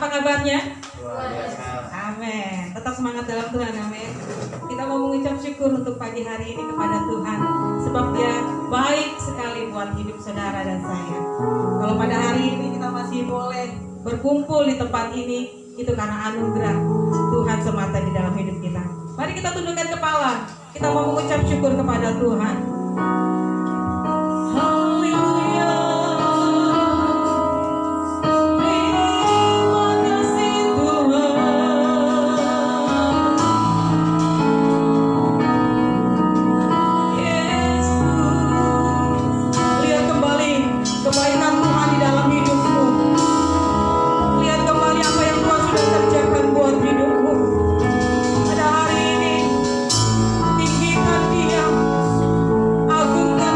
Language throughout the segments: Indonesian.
Apa kabarnya? Luar biasa. Amin. Tetap semangat dalam Tuhan, amin. Kita mau mengucap syukur untuk pagi hari ini kepada Tuhan, sebab Dia baik sekali buat hidup saudara dan saya. Kalau pada hari ini kita masih boleh berkumpul di tempat ini, itu karena anugerah Tuhan semata di dalam hidup kita. Mari kita tundukkan kepala. Kita mau mengucap syukur kepada Tuhan. Haleluya. Terima kasih Tuhan. Yesus. Lihat kembali kebaikan Tuhan di dalam hidupmu. Lihat kembali apa yang Tuhan sudah kerjakan buat hidupmu. Pada hari ini, tinggikan Dia, agungkan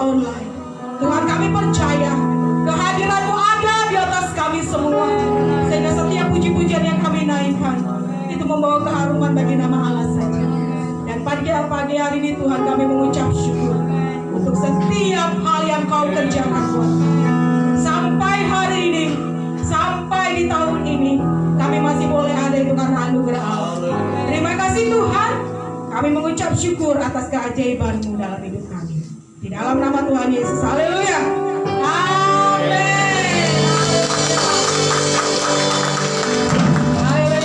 online. Tuhan, kami percaya kehadiran-Mu ada di atas kami semua, sehingga setiap puji-pujian yang kami naikkan itu membawa keharuman bagi nama Allah saja. Dan pagi hari ini Tuhan, kami mengucap syukur untuk setiap hal yang Kau kerjakan buat kami. Sampai hari ini, sampai di tahun ini, kami masih boleh ada itu karena anugerah Allah. Terima kasih Tuhan. Kami mengucap syukur atas keajaiban-Mu dalam hidup kami. Di dalam nama Tuhan Yesus. Haleluya. Amin. Haleluya.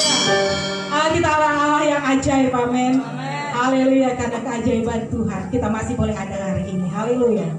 Allah kita Allah yang ajaib. Amin. Haleluya, karena keajaiban Tuhan kita masih boleh ada hari ini. Haleluya.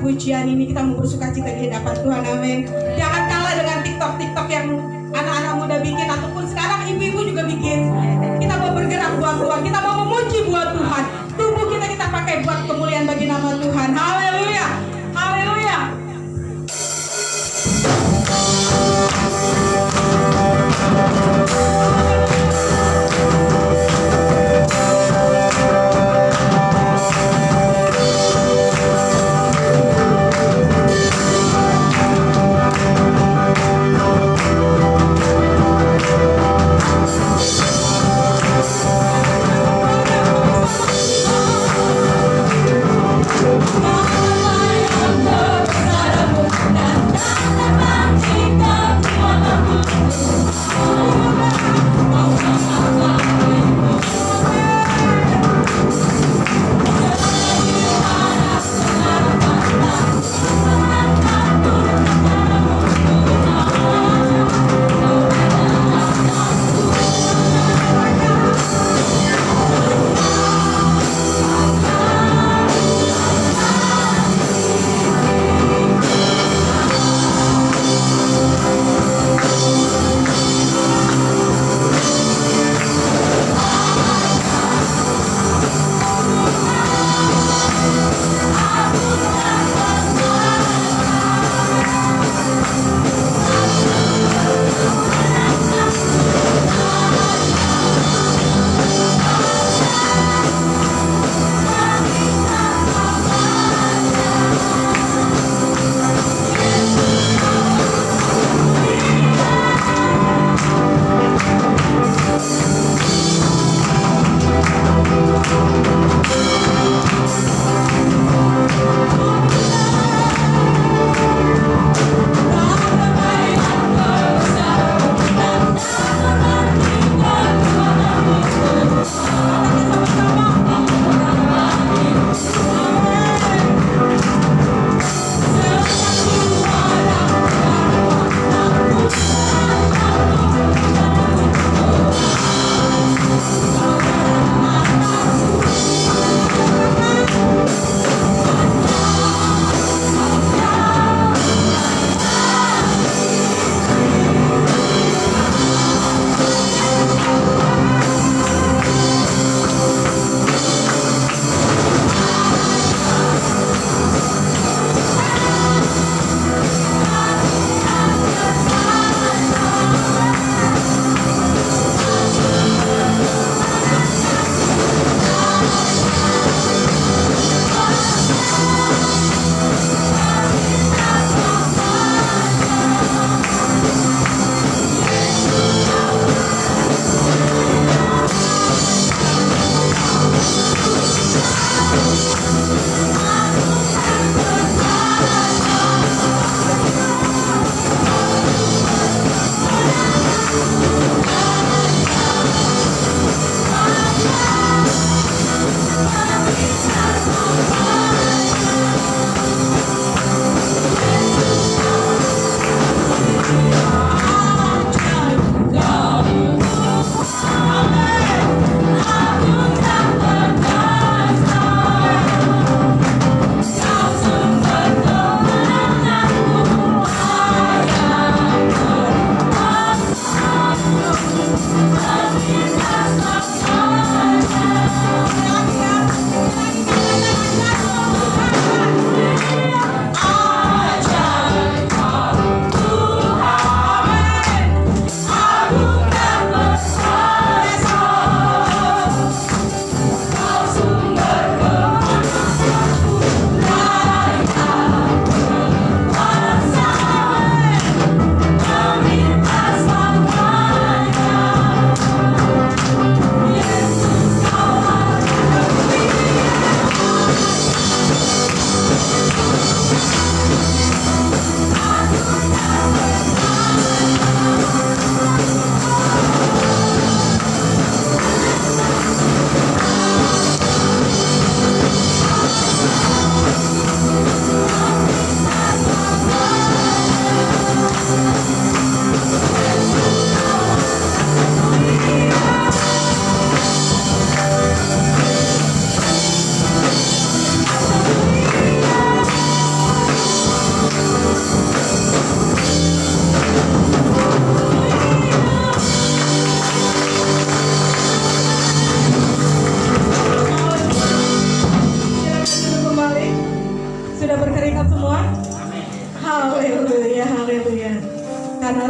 Pujian ini kita mau bersuka cita di hadapan Tuhan, amin. Jangan kalah dengan TikTok yang anak-anak muda bikin ataupun sekarang ibu-ibu juga bikin. Kita mau bergerak buat Tuhan, kita mau memuji buat Tuhan. Tubuh kita pakai buat kemuliaan bagi nama Tuhan. Haleluya, haleluya.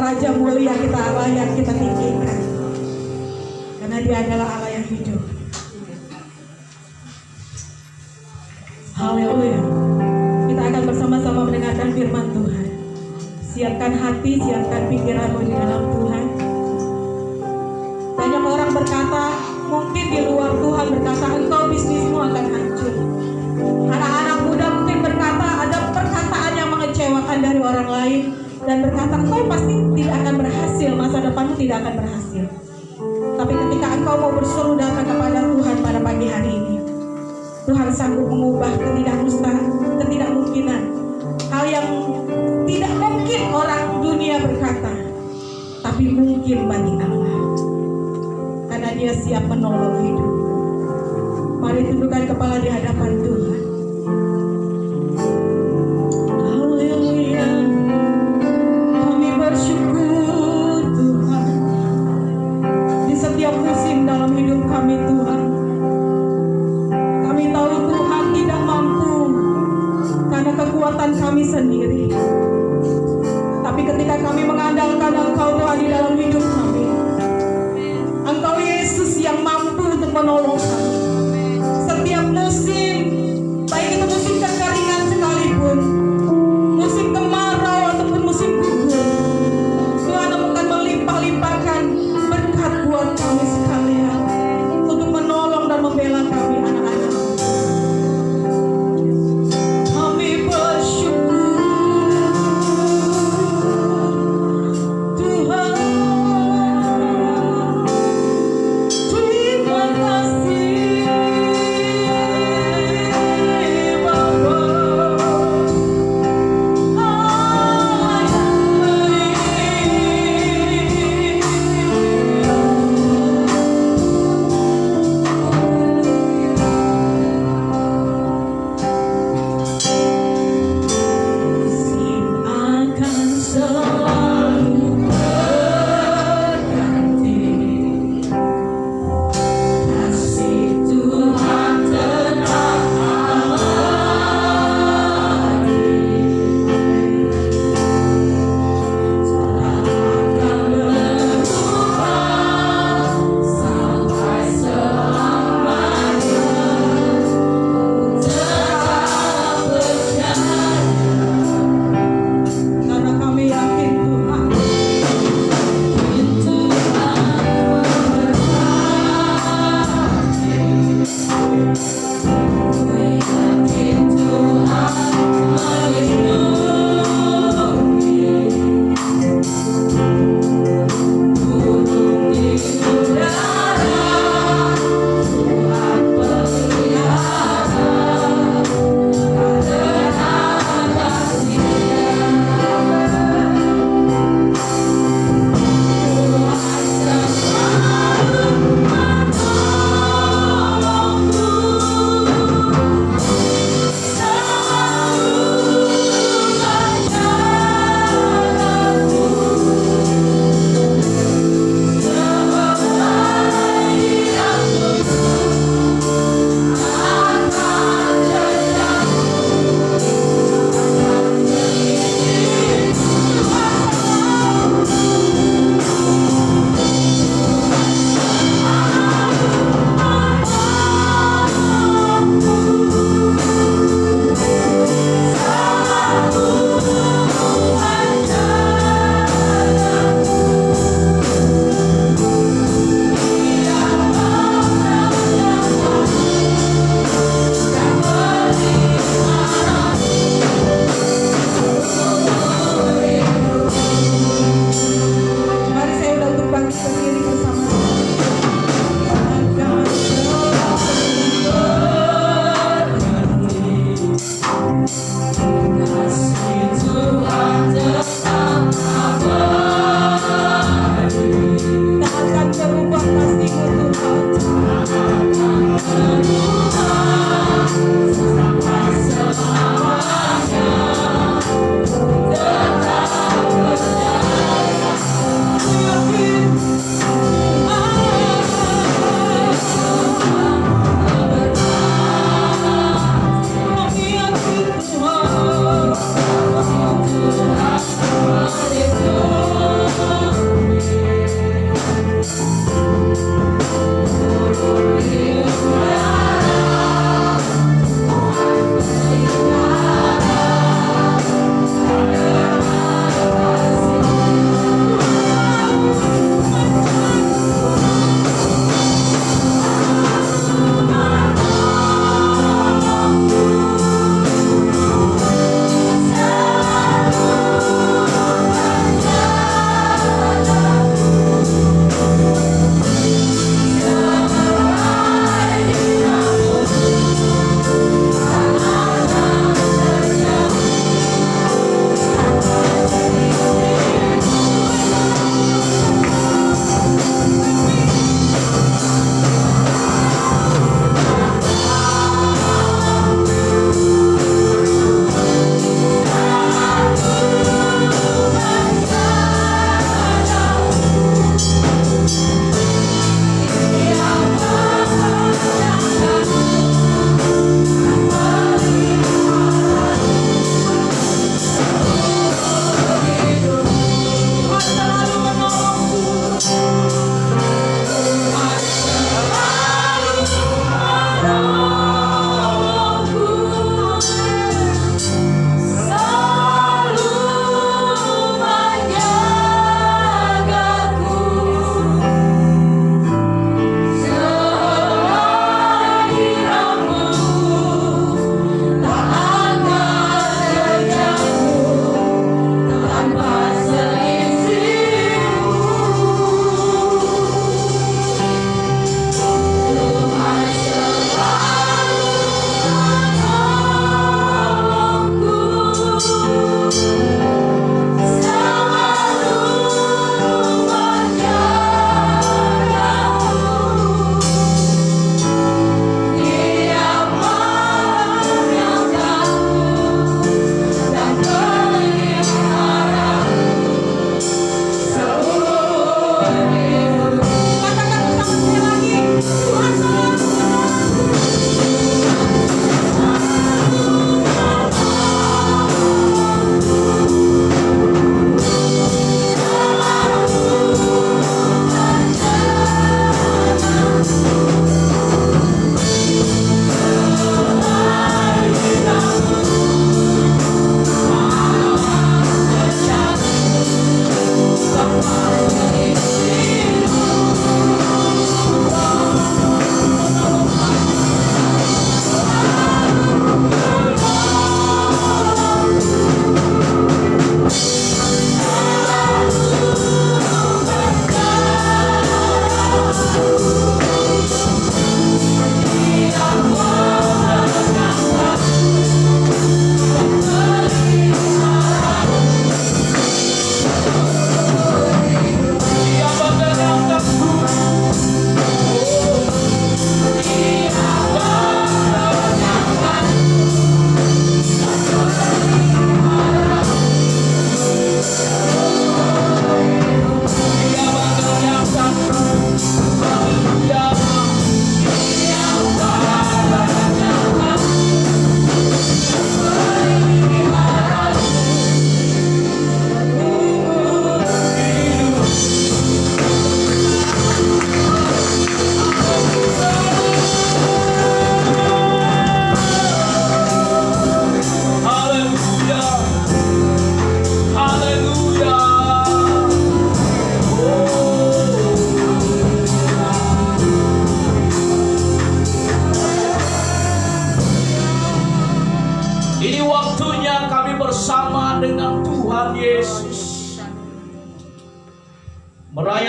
Raja mulia, kita layak kita tinggikan. Karena Dia adalah Allah yang hidup. Haleluya. Kita akan bersama-sama mendengarkan firman Tuhan. Siapkan hati, siapkan pikiranmu di dalam Tuhan. Banyak orang berkata, mungkin di luar Tuhan berkata, engkau bisnismu akan hancur. Anak-anak muda mungkin berkata, ada perkataan yang mengecewakan dari orang lain dan berkata, engkau pasti tidak akan berhasil, masa depanmu tidak akan berhasil. Tapi ketika engkau mau berseru datang kepada Tuhan pada pagi hari ini, Tuhan sanggup mengubah ketidakmungkinan, hal yang tidak mungkin orang dunia berkata, tapi mungkin bagi Allah, karena Dia siap menolong hidup. Mari tundukkan kepala di hadapan Tuhan. Haleluya. Kami bersyukur Tuhan, di setiap musim dalam hidup kami Tuhan. Kami tahu Tuhan tidak mampu karena kekuatan kami sendiri. Tapi ketika kami mengandalkan Engkau Tuhan di dalam hidup kami, Engkau Yesus yang mampu untuk menolong kami. Setiap musim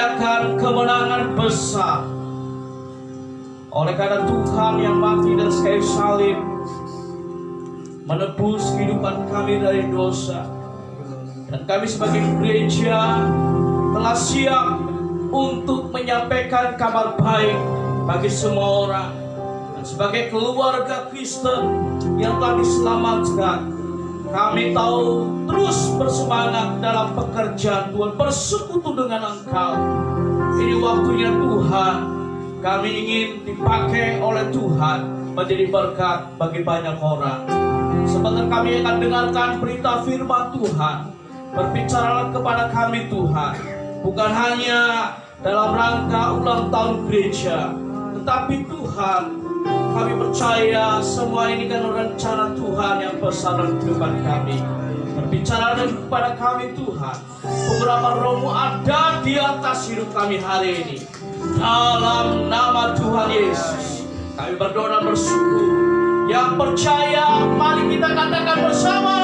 merayakan kemenangan besar. Oleh karena Tuhan yang mati dan kayu salib menebus kehidupan kami dari dosa, dan kami sebagai gereja telah siap untuk menyampaikan kabar baik bagi semua orang. Dan sebagai keluarga Kristen yang telah diselamatkan, kami tahu terus bersemangat dalam pekerjaan Tuhan, bersekutu dengan Engkau. Ini waktunya Tuhan, kami ingin dipakai oleh Tuhan menjadi berkat bagi banyak orang. Sebentar kami akan dengarkan berita firman Tuhan. Berbicaralah kepada kami Tuhan, bukan hanya dalam rangka ulang tahun gereja, tetapi Tuhan, kami percaya semua ini kan rencana Tuhan yang besar dalam kehidupan kami. Berbicara kepada kami Tuhan, beberapa rohmu ada di atas hidup kami hari ini. Dalam nama Tuhan Yesus, kami berdoa dan bersyukur. Yang percaya, mari kita katakan bersama.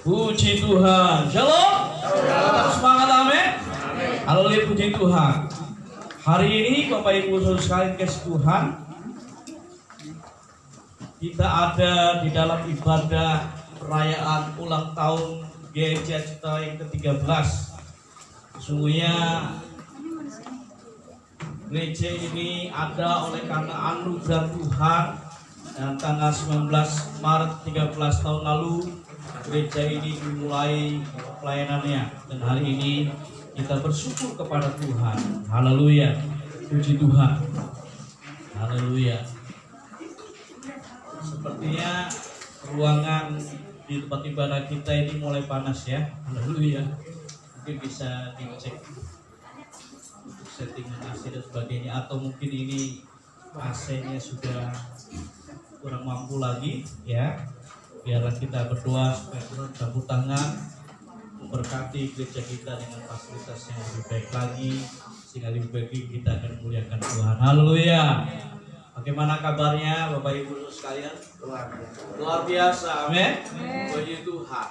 Puji Tuhan. Shalom. Tetap semangat, amin. Haleluya, puji Tuhan. Hari ini Bapak Ibu Saudara sekalian kasih Tuhan, kita ada di dalam ibadah perayaan ulang tahun gereja kita yang ke-13. Sesungguhnya gereja ini ada oleh karena anugerah Tuhan, dan tanggal 19 Maret 13 tahun lalu gereja ini dimulai pelayanannya, dan hari ini kita bersyukur kepada Tuhan. Haleluya, puji Tuhan. Haleluya. Sepertinya ruangan di tempat ibadah kita ini mulai panas ya. Haleluya. Mungkin bisa dicek settingan AC dan sebagainya, atau mungkin ini AC-nya sudah kurang mampu lagi ya. Biarlah kita berdoa supaya Tuhan campur tangan memberkati gereja kita dengan fasilitas yang lebih baik lagi, sehingga lebih baik kita akan memuliakan Tuhan. Haleluya. Bagaimana kabarnya Bapak Ibu sekalian? Luar biasa, amin. Puji Tuhan.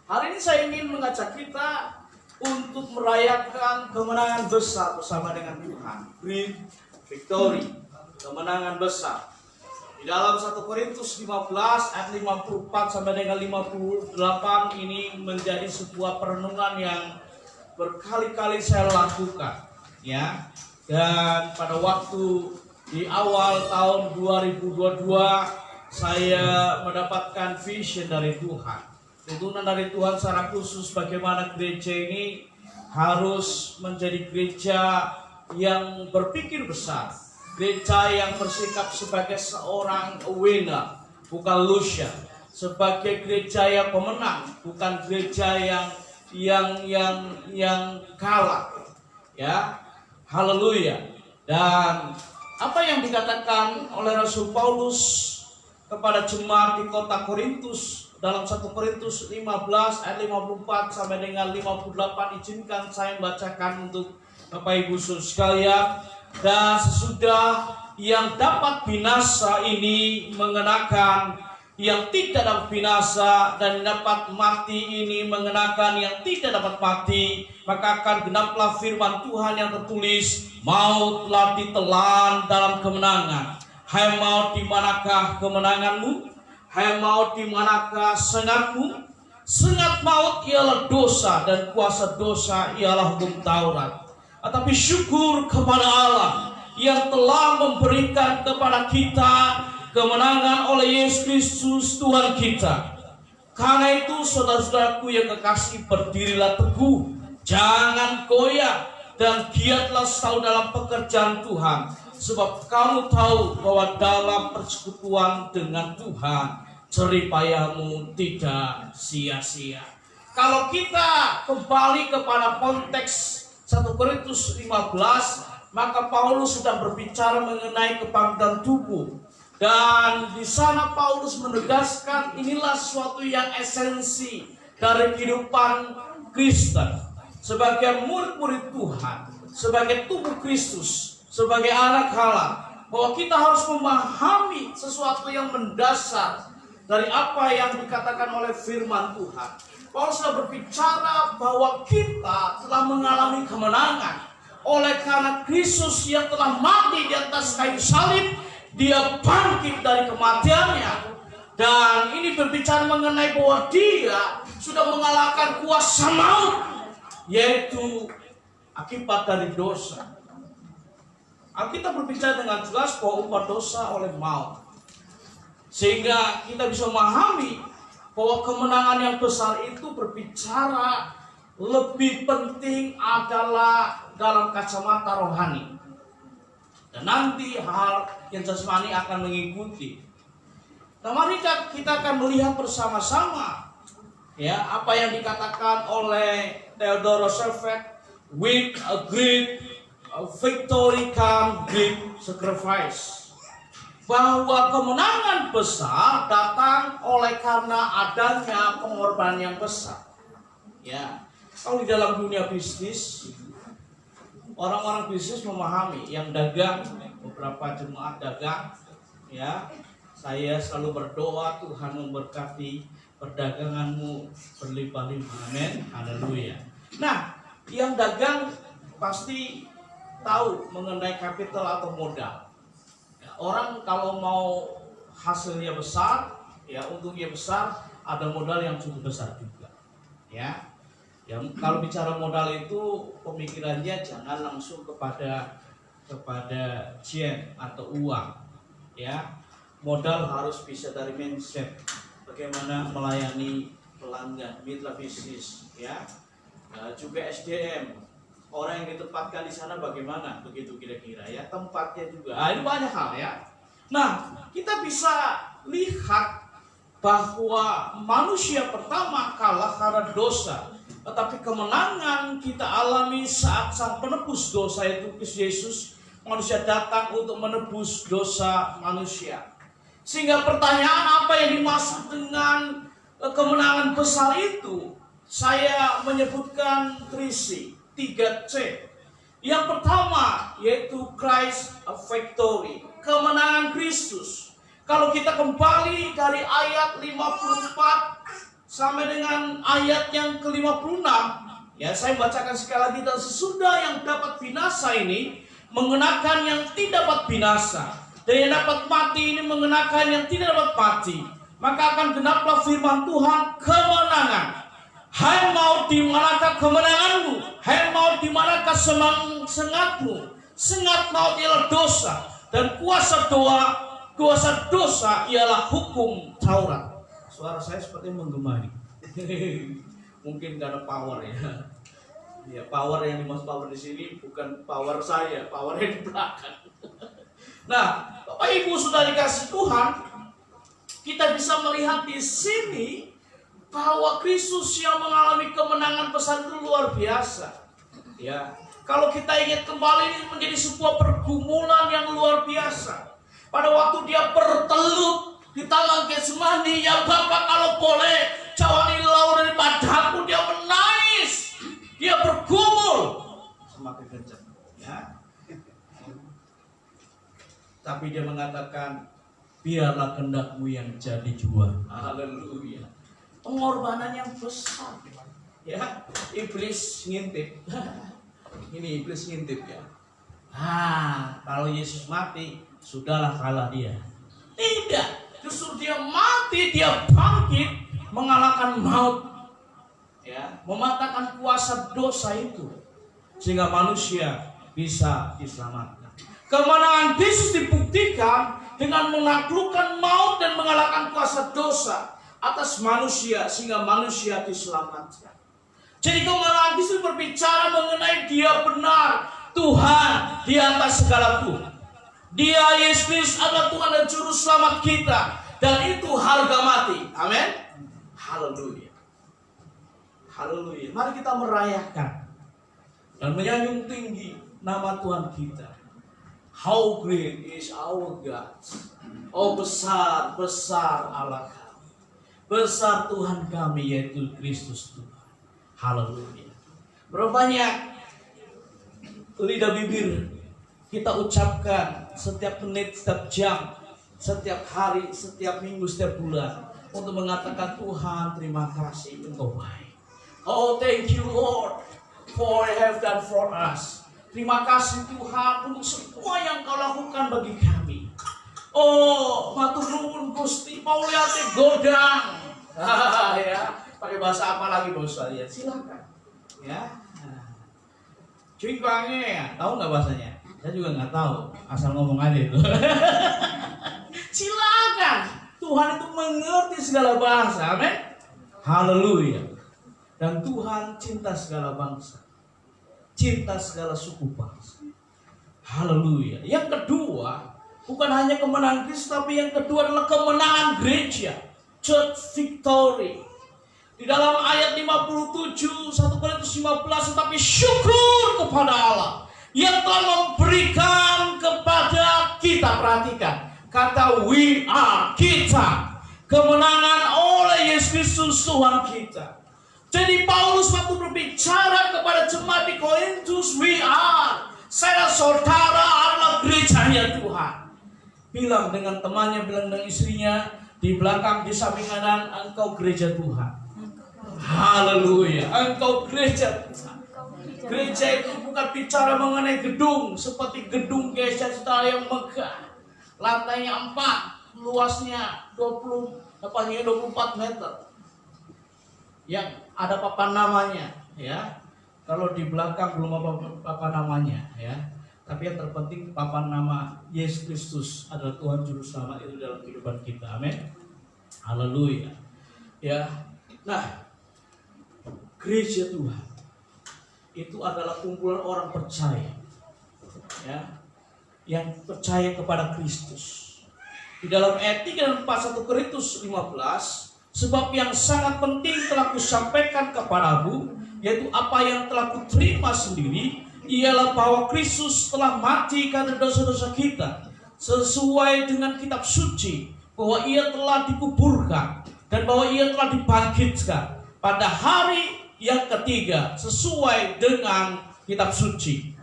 Hari ini saya ingin mengajak kita untuk merayakan kemenangan besar bersama dengan Tuhan. Great victory, kemenangan besar. Di dalam 1 Korintus 15 ayat 54 sampai dengan 58 ini menjadi sebuah perenungan yang berkali-kali saya lakukan, ya. Dan pada waktu di awal tahun 2022 saya mendapatkan vision dari Tuhan, tuntunan dari Tuhan secara khusus bagaimana gereja ini harus menjadi gereja yang berpikir besar, gereja yang bersikap sebagai seorang winner, bukan loser, sebagai gereja yang pemenang, bukan gereja yang kalah, ya. Haleluya. Dan apa yang dikatakan oleh Rasul Paulus kepada jemaat di kota Korintus dalam 1 Korintus 15 ayat 54 sampai dengan 58, izinkan saya membacakan untuk Bapak Ibu Saudara sekalian. Dan sesudah yang dapat binasa ini mengenakan yang tidak dapat binasa, dan dapat mati ini mengenakan yang tidak dapat mati, maka akan genaplah firman Tuhan yang tertulis, maut telah ditelan dalam kemenangan. Hai maut, di manakah kemenanganmu? Hai maut, di manakah sengatmu? Sengat maut ialah dosa, dan kuasa dosa ialah hukum Taurat. Tetapi syukur kepada Allah yang telah memberikan kepada kita kemenangan oleh Yesus Kristus Tuhan kita. Karena itu saudara-saudaraku yang kekasih, berdirilah teguh, jangan goyah, dan giatlah selalu dalam pekerjaan Tuhan, sebab kamu tahu bahwa dalam persekutuan dengan Tuhan jerih payahmu tidak sia-sia. Kalau kita kembali kepada konteks 1 Korintus 15, maka Paulus sudah berbicara mengenai kebangkitan tubuh. Dan di sana Paulus menegaskan inilah sesuatu yang esensi dari kehidupan Kristen. Sebagai murid-murid Tuhan, sebagai tubuh Kristus, sebagai anak Allah, bahwa kita harus memahami sesuatu yang mendasar dari apa yang dikatakan oleh firman Tuhan. Paulus sudah berbicara bahwa kita telah mengalami kemenangan oleh karena Kristus yang telah mati di atas kayu salib. Dia bangkit dari kematiannya, dan ini berbicara mengenai bahwa dia sudah mengalahkan kuasa maut, yaitu akibat dari dosa. Kita berbicara dengan jelas bahwa upah dosa oleh maut, sehingga kita bisa memahami bahwa kemenangan yang besar itu berbicara lebih penting adalah dalam kacamata rohani, dan nanti hal yang jasmani akan mengikuti. Nah, mari kita akan melihat bersama-sama ya apa yang dikatakan oleh Theodore Roosevelt, with a great victory come great sacrifice. Bahwa kemenangan besar datang oleh karena adanya pengorbanan yang besar. Ya, kalau di dalam dunia bisnis, orang-orang bisnis memahami, yang dagang, beberapa jemaat dagang, ya, saya selalu berdoa Tuhan memberkati perdaganganmu berlimpah-limpah. Amin. Haleluya. Nah, yang dagang pasti tahu mengenai kapital atau modal. Ya, orang kalau mau hasilnya besar, ya untungnya besar, ada modal yang cukup besar juga. Ya, yang kalau bicara modal itu pemikirannya jangan langsung kepada yen atau uang. Ya, modal harus bisa dari mindset, bagaimana melayani pelanggan, mitra bisnis, ya. Nah, juga SDM, orang yang ditempatkan di sana bagaimana, begitu kira-kira ya, tempatnya juga. Ini banyak hal ya. Nah, kita bisa lihat bahwa manusia pertama kalah karena dosa, tetapi kemenangan kita alami saat Sang Penebus dosa itu Kristus Yesus, manusia datang untuk menebus dosa manusia. Sehingga pertanyaan apa yang dimaksud dengan kemenangan besar itu, saya menyebutkan 3C. Yang pertama yaitu Christ victory, kemenangan Kristus. Kalau kita kembali dari ayat 54 sampai dengan ayat yang ke-56, ya saya bacakan sekali lagi. Dan sesudah yang dapat binasa ini mengenakan yang tidak dapat binasa, dan yang dapat mati ini mengenakan yang tidak dapat mati, maka akan genaplah firman Tuhan, kemenangan. Hai maut, di manakah kemenanganmu? Hai maut, di manakah sengatmu? Sengat maut ialah dosa, dan kuasa dosa ialah hukum Taurat. Suara saya seperti menggemari. Mungkin karena power ya. Ya, power yang dimaksud power di sini bukan power saya, power yang di belakang. Nah, Bapak Ibu sudah dikasih Tuhan, kita bisa melihat di sini bahwa Kristus yang mengalami kemenangan besar itu luar biasa. Ya, kalau kita ingat kembali, ini menjadi sebuah pergumulan yang luar biasa. Pada waktu dia bertelut di taman Getsemani, ya Bapak kalau boleh jauhi laut daripadaku, dia menangis, dia bergumul semakin kencang. Ya. Tapi dia mengatakan, biarlah kehendakmu yang jadi juara. Haleluya. Pengorbanan yang besar. Ya, iblis ngintip. Ini iblis ngintip ya. Kalau Yesus mati, sudahlah kalah dia. Tidak, justru dia mati, dia bangkit, mengalahkan maut. Ya, mematahkan kuasa dosa itu, sehingga manusia bisa diselamatkan. Kemenangan Kristus dibuktikan dengan menaklukkan maut dan mengalahkan kuasa dosa atas manusia, sehingga manusia diselamatkan. Jadi kemenangan Kristus berbicara mengenai dia benar Tuhan di atas segala Tuhan. Dia Yesus adalah Tuhan dan Juru Selamat kita, dan itu harga mati. Amin. Haleluya. Haleluya. Mari kita merayakan dan menyanjung tinggi nama Tuhan kita. How great is our God. Oh, besar, besar Allah kami. Besar Tuhan kami, yaitu Kristus Tuhan. Haleluya. Berapa banyak lidah bibir kita ucapkan setiap menit, setiap jam, setiap hari, setiap minggu, setiap bulan, untuk mengatakan Tuhan terima kasih Engkau baik. Oh thank you Lord for you have done for us. Terima kasih Tuhan untuk semua yang Kau lakukan bagi kami. Oh matur nuwun Gusti, mau lihat godang. Ya, pakai bahasa apa lagi bos kalian? Silakan. Ya. Cuingpange ya, tahu nggak bahasanya? Saya juga nggak tahu, asal ngomong aja itu. Silakan, Tuhan itu mengerti segala bahasa, amin. Haleluya. Dan Tuhan cinta segala bangsa, cinta segala suku bangsa. Haleluya. Yang kedua, bukan hanya kemenangan Kristus, tapi yang kedua adalah kemenangan gereja, church victory. Di dalam ayat 57 1 Korintus 15, tetapi syukur kepada Allah yang telah memberikan kepada kita, perhatikan kata we are, kita, kemenangan oleh Yesus Kristus Tuhan kita. Jadi Paulus waktu berbicara kepada jemaat di Korintus, we are, saya saudara adalah gerejanya Tuhan. Bilang dengan temannya, bilang dengan istrinya, di belakang, di samping kanan, engkau gereja Tuhan. Haleluya, engkau gereja Tuhan. Gereja itu bukan bicara mengenai gedung, seperti gedung gereja kita yang megah, lantainya 4, luasnya 24 meter, yang ada papan namanya, ya. Kalau di belakang belum apa papan namanya, ya. Tapi yang terpenting papan nama Yesus Kristus adalah Tuhan Juru Selamat itu dalam kehidupan kita, amin. Haleluya. Ya, nah. Gereja Tuhan itu adalah kumpulan orang percaya, ya, yang percaya kepada Kristus. Di dalam ayat 3 dan 4 1 Korintus 15, sebab yang sangat penting telah kusampaikan kepadamu, yaitu apa yang telah kuterima sendiri, ialah bahwa Kristus telah mati karena dosa-dosa kita, sesuai dengan kitab suci, bahwa ia telah dikuburkan dan bahwa ia telah dibangkitkan pada hari yang ketiga sesuai dengan kitab suci.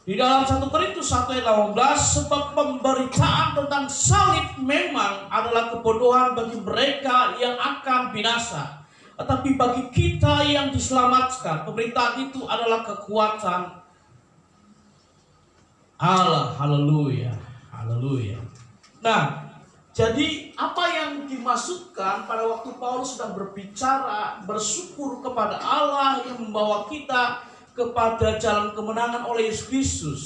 Di dalam 1 Korintus 1 ayat 18, sebab pemberitaan tentang salib memang adalah kebodohan bagi mereka yang akan binasa, tetapi bagi kita yang diselamatkan, pemberitaan itu adalah kekuatan Allah. Haleluya. Haleluya. Nah, jadi apa yang dimaksudkan pada waktu Paulus sedang berbicara bersyukur kepada Allah yang membawa kita kepada jalan kemenangan oleh Yesus Kristus,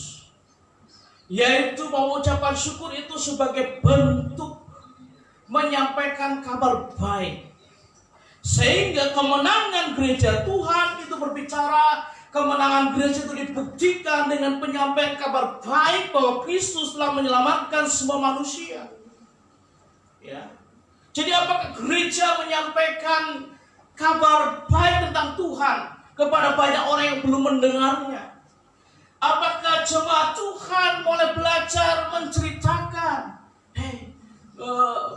yaitu mengucapkan syukur itu sebagai bentuk menyampaikan kabar baik, sehingga kemenangan gereja Tuhan itu berbicara, kemenangan gereja itu dibuktikan dengan penyampaian kabar baik bahwa Kristus telah menyelamatkan semua manusia. Ya. Jadi apakah gereja menyampaikan kabar baik tentang Tuhan kepada banyak orang yang belum mendengarnya? Apakah jemaat Tuhan mulai belajar menceritakan,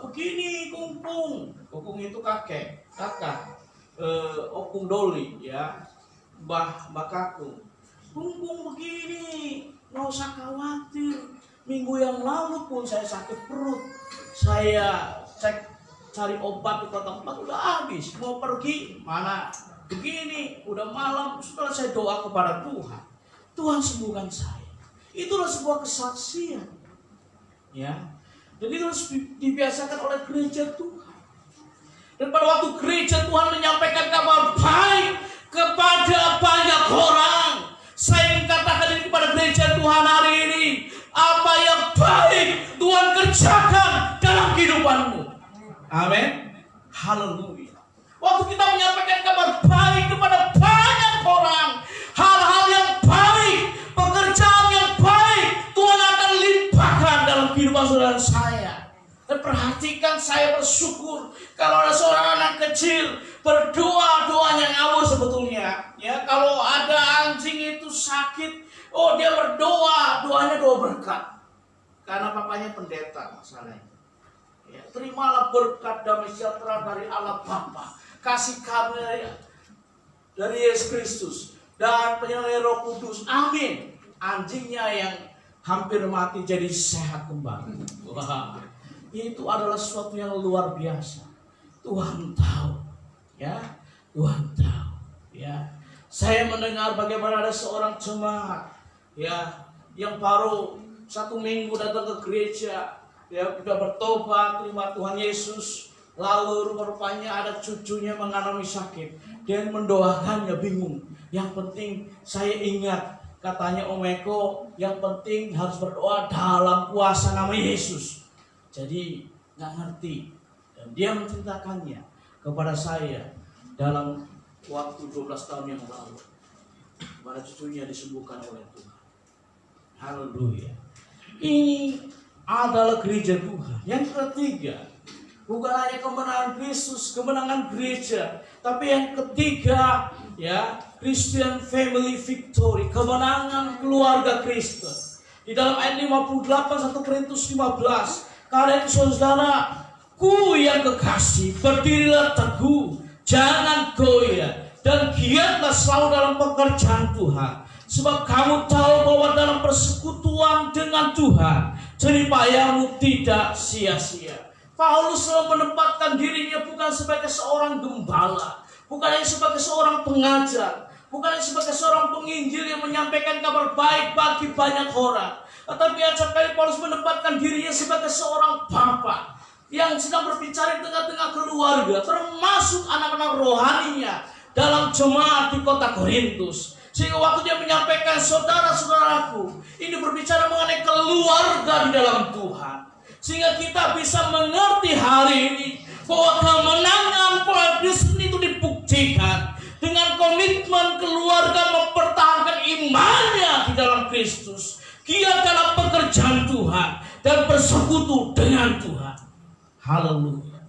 begini kungkung itu kakek, kakak, opung doli, ya, mbah kakung, kungkung begini, nggak usah khawatir. Minggu yang lalu pun saya sakit perut, saya cek cari obat di kota 4 udah habis, mau pergi mana begini, udah malam. Setelah saya doa kepada Tuhan, Tuhan sembuhkan saya. Itulah sebuah kesaksian, ya. Jadi itu harus dibiasakan oleh gereja Tuhan. Dan pada waktu gereja Tuhan menyampaikan kabar baik kepada banyak orang, saya ingin katakan ini kepada gereja Tuhan hari ini, apa yang baik Tuhan kerjakan dalam kehidupanmu. Amin. Haleluya. Waktu kita menyampaikan kabar baik kepada banyak orang, hal-hal yang baik, pekerjaan yang baik, Tuhan akan limpahkan dalam kehidupan saudara saya. Dan perhatikan, saya bersyukur kalau ada seorang anak kecil berdoa, doanya ngawur sebetulnya. Ya, kalau ada anjing itu sakit, oh dia berdoa, doanya doa berkat. Karena papanya pendeta masalahnya. Ya, terimalah berkat damai sejahtera dari Allah Bapa, kasih karunia dari Yesus Kristus dan penyertaan Roh Kudus. Amin. Anjingnya yang hampir mati jadi sehat kembali. Wah, itu adalah sesuatu yang luar biasa. Tuhan tahu, ya, Tuhan tahu, ya. Saya mendengar bagaimana ada seorang jemaat, ya, yang baru 1 minggu datang ke gereja, ya, sudah bertobat, terima Tuhan Yesus. Lalu rupanya ada cucunya mengalami sakit. Dia mendoakannya bingung. Yang penting saya ingat, katanya Om Eko, yang penting harus berdoa dalam kuasa nama Yesus. Jadi nggak ngerti. Dan dia menceritakannya kepada saya dalam waktu 12 tahun yang lalu. Pada cucunya disembuhkan oleh Tuhan. Haleluya. Ini adalah gereja Tuhan. Yang ketiga, bukan hanya kemenangan Kristus, kemenangan gereja, tapi yang ketiga, ya, Christian Family Victory, kemenangan keluarga Kristen. Di dalam ayat 58 1 Korintus 15, karena itu saudaraku yang kekasih, berdirilah teguh, jangan goyah, dan giatlah selalu dalam pekerjaan Tuhan. Sebab kamu tahu bahwa dalam persekutuan dengan Tuhan, jeripayamu tidak sia-sia. Paulus selalu menempatkan dirinya bukan sebagai seorang gembala, bukan hanya sebagai seorang pengajar, bukan hanya sebagai seorang penginjil yang menyampaikan kabar baik bagi banyak orang, tetapi acap kali Paulus menempatkan dirinya sebagai seorang bapa yang sedang berbicara di tengah-tengah keluarga, termasuk anak-anak rohaninya dalam jemaat di kota Korintus. Sehingga waktu dia menyampaikan, saudara-saudaraku, ini berbicara mengenai keluarga di dalam Tuhan. Sehingga kita bisa mengerti hari ini bahwa kemenangan Kristen itu dibuktikan dengan komitmen keluarga mempertahankan imannya di dalam Kristus, giat dalam pekerjaan Tuhan, dan bersekutu dengan Tuhan. Haleluya.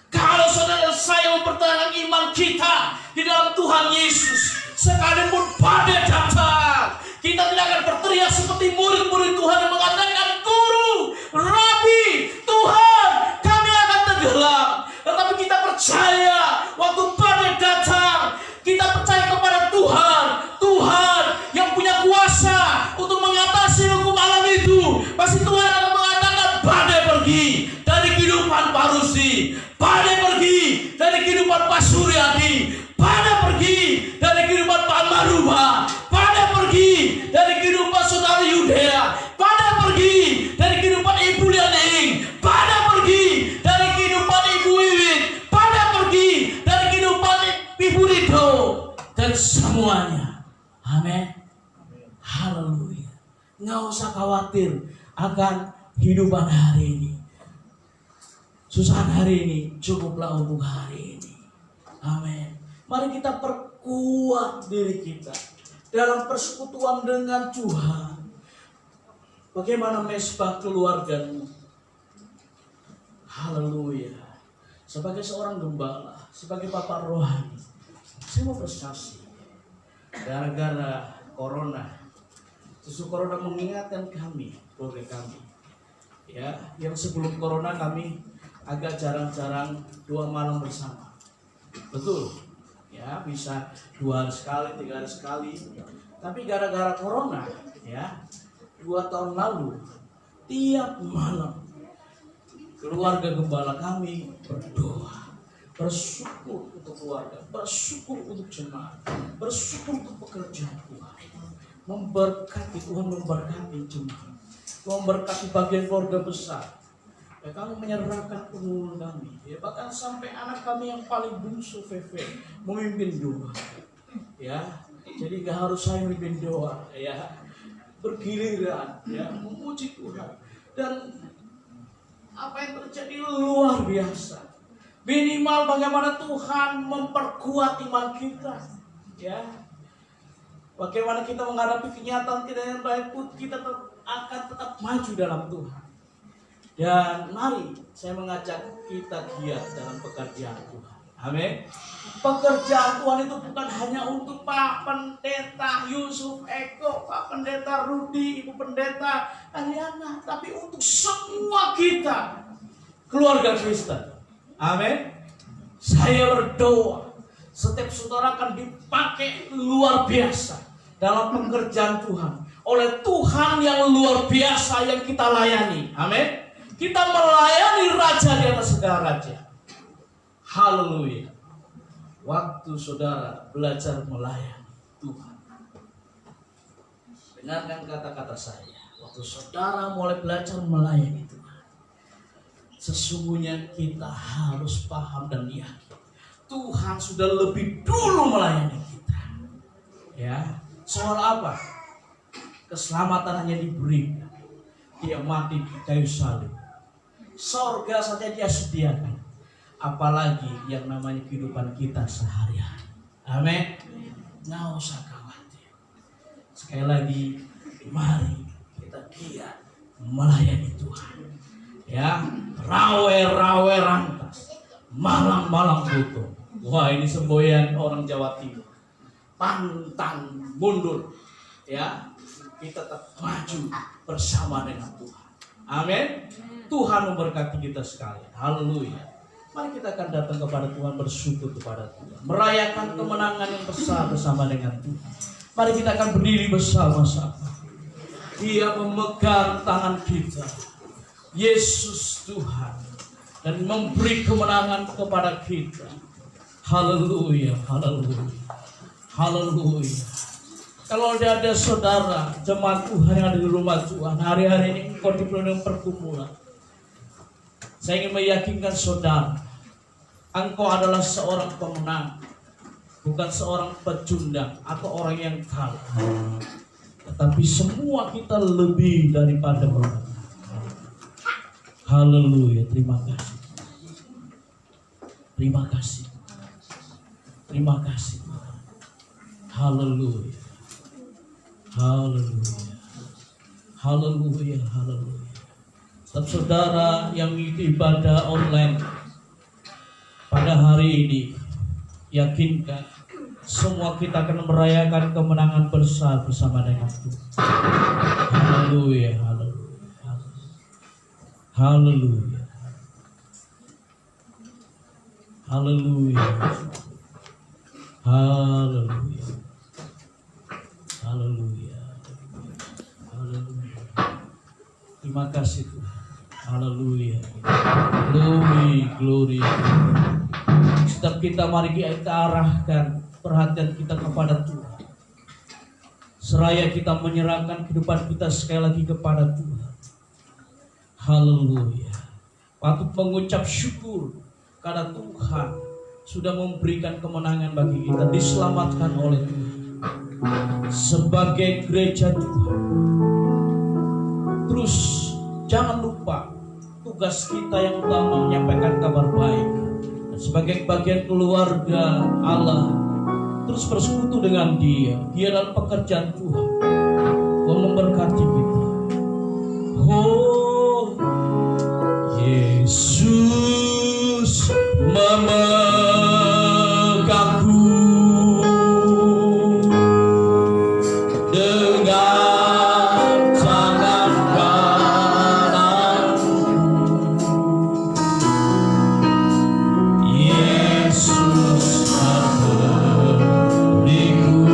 Kalau saudara saya mempertahankan iman kita di dalam Tuhan Yesus, sekalipun badai datang, kita tidak akan berteriak seperti murid-murid Tuhan yang mengatakan, Guru, Rabi, Tuhan, kami akan tenggelam. Tetapi kita percaya waktu badai datang, kita percaya kepada Tuhan, Tuhan yang punya kuasa untuk mengatasi hukum alam itu. Pasti Tuhan akan mengatakan, badai pergi dari kehidupan Pak Rusi, badai pergi dari kehidupan Pak Suryadi, badai pergi dari kehidupan Pak Maruba, badai pergi dari kehidupan Saudara Yudea, badai pergi dari kehidupan Ibu Lianing, badai pergi dari kehidupan Ibu Wiwit, badai pergi dari kehidupan Ibu Rido, dan semuanya. Amin. Haleluya. Nggak usah khawatir akan kehidupan hari ini. Susahan hari ini cukuplah untuk hari ini. Amin. Mari kita perkuat diri kita dalam persekutuan dengan Tuhan. Bagaimana mesbah keluargamu? Haleluya. Sebagai seorang gembala, sebagai bapak rohani, saya mau bersaksi. Gara-gara corona, justru corona mengingatkan kami, keluarga kami, ya, yang sebelum corona kami agak jarang-jarang 2 malam bersama. Betul, ya, bisa 2 hari sekali, 3 hari sekali. Tapi gara-gara corona, ya, 2 tahun lalu, tiap malam keluarga gembala kami berdoa, bersyukur untuk keluarga, bersyukur untuk jemaat, bersyukur untuk pekerjaan Tuhan. Memberkati Tuhan, memberkati jemaat, memberkati bagian keluarga besar. Ya, kami menyerahkan penuh kami, ya, bahkan sampai anak kami yang paling bungsu Feve memimpin doa, ya. Jadi gak harus saya memimpin doa, ya, bergiliran, ya, memuji Tuhan. Dan apa yang terjadi luar biasa. Minimal bagaimana Tuhan memperkuat iman kita, ya. Bagaimana kita menghadapi kenyataan kita yang baik pun, kita akan tetap maju dalam Tuhan. Dan mari saya mengajak kita giat dalam pekerjaan Tuhan. Amin. Pekerjaan Tuhan itu bukan hanya untuk Pak Pendeta Yusuf Eko, Pak Pendeta Rudi, Ibu Pendeta Aliana, tapi untuk semua kita, keluarga Kristen. Amin. Saya berdoa setiap saudara akan dipakai luar biasa dalam pekerjaan Tuhan, oleh Tuhan yang luar biasa yang kita layani. Amin. Kita melayani Raja di atas segala raja. Haleluya. Waktu saudara belajar melayani Tuhan, dengarkan kata-kata saya. Waktu saudara mulai belajar melayani Tuhan, sesungguhnya kita harus paham dan yakin Tuhan sudah lebih dulu melayani kita. Ya, soal apa? Keselamatan hanya diberikan. Dia mati di kayu salib. Sorga saja dia sediakan, apalagi yang namanya kehidupan kita sehari-hari. Amin. Nggak usah khawatir. Sekali lagi, mari kita giat melayani Tuhan. Ya, rawe-rawe rantas, malam-malam butuh. Wah, ini semboyan orang Jawa Timur. Pantang mundur. Ya, kita tetap maju bersama dengan Tuhan. Amin. Tuhan memberkati kita sekalian. Haleluya. Mari kita akan datang kepada Tuhan, bersyukur kepada Tuhan, merayakan kemenangan yang besar bersama dengan Tuhan. Mari kita akan berdiri bersama-sama. Dia memegang tangan kita, Yesus Tuhan, dan memberi kemenangan kepada kita. Haleluya, haleluya, haleluya. Kalau ada saudara jemaat Tuhan yang ada di rumah Tuhan, hari-hari ini engkau dipenuhi pergumulan, saya ingin meyakinkan saudara, engkau adalah seorang pemenang, bukan seorang pecundang atau orang yang kalah. Tetapi semua kita lebih daripada pemenang. Haleluya, terima kasih. Terima kasih. Terima kasih. Haleluya. Haleluya. Haleluya, haleluya. Setiap saudara yang mengikuti ibadah online pada hari ini, yakinkan semua kita akan merayakan kemenangan besar bersama dengan Tuhan. Haleluya, haleluya, haleluya, haleluya, haleluya, haleluya, haleluya. Terima kasih Tuhan. Haleluya. Glory, glory. Setiap kita mari kita arahkan perhatian kita kepada Tuhan. Seraya kita menyerahkan kehidupan kita sekali lagi kepada Tuhan. Haleluya. Patut mengucap syukur karena Tuhan sudah memberikan kemenangan bagi kita, diselamatkan oleh Tuhan. Sebagai gereja Tuhan, terus jangan lupa tugas kita yang utama menyampaikan kabar baik. Dan sebagai bagian keluarga Allah, terus bersekutu dengan Dia. Dia dalam pekerjaan Tuhan, Tuhan memberkati kita. Oh, Yesus memegangku dengan tangan kanan. Yesus memberiku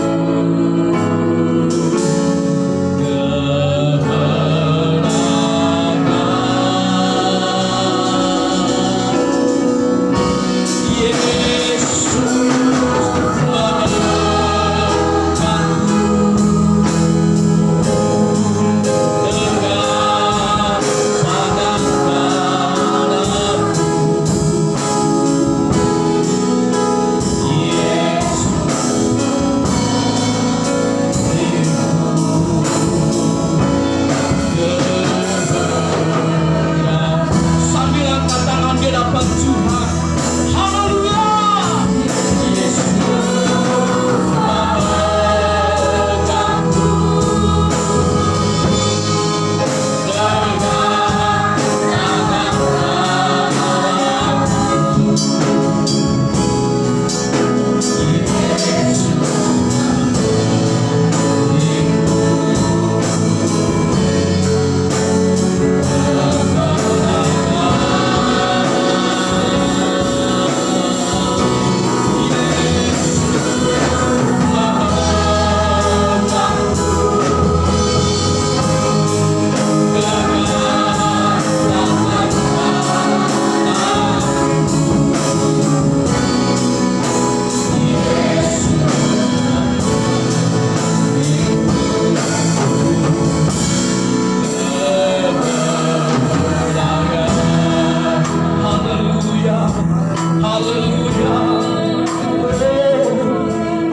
Haleluya.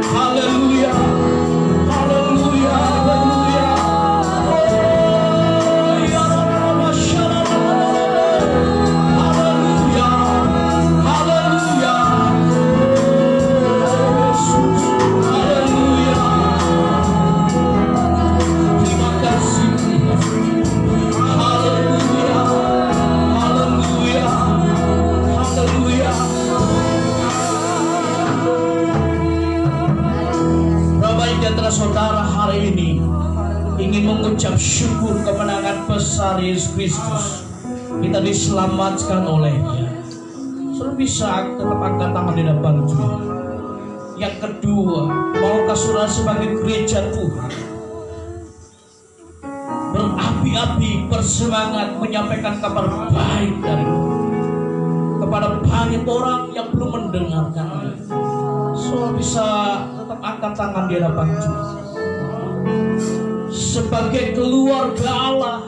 Haleluya. Haleluya. Haleluya. Oh, ya Rabbah shalala. Haleluya. Haleluya. Yesus. Haleluya. Terima kasih. Haleluya. Haleluya. Haleluya. Bapak di antara saudara hari ini ingin mengucap syukur kemenangan besar Yesus Kristus. Kita diselamatkan olehnya. Saudara bisa tetap angkat tangan di depan Tuhan. Yang kedua, maukah saudara sebagai gereja Tuhan berapi-api bersemangat menyampaikan kabar baik dari Tuhan kepada banyak orang yang belum mendengarkan ini. Saudara bisa tetap angkat tangan di hadapan Tuhan. Sebagai keluarga Allah,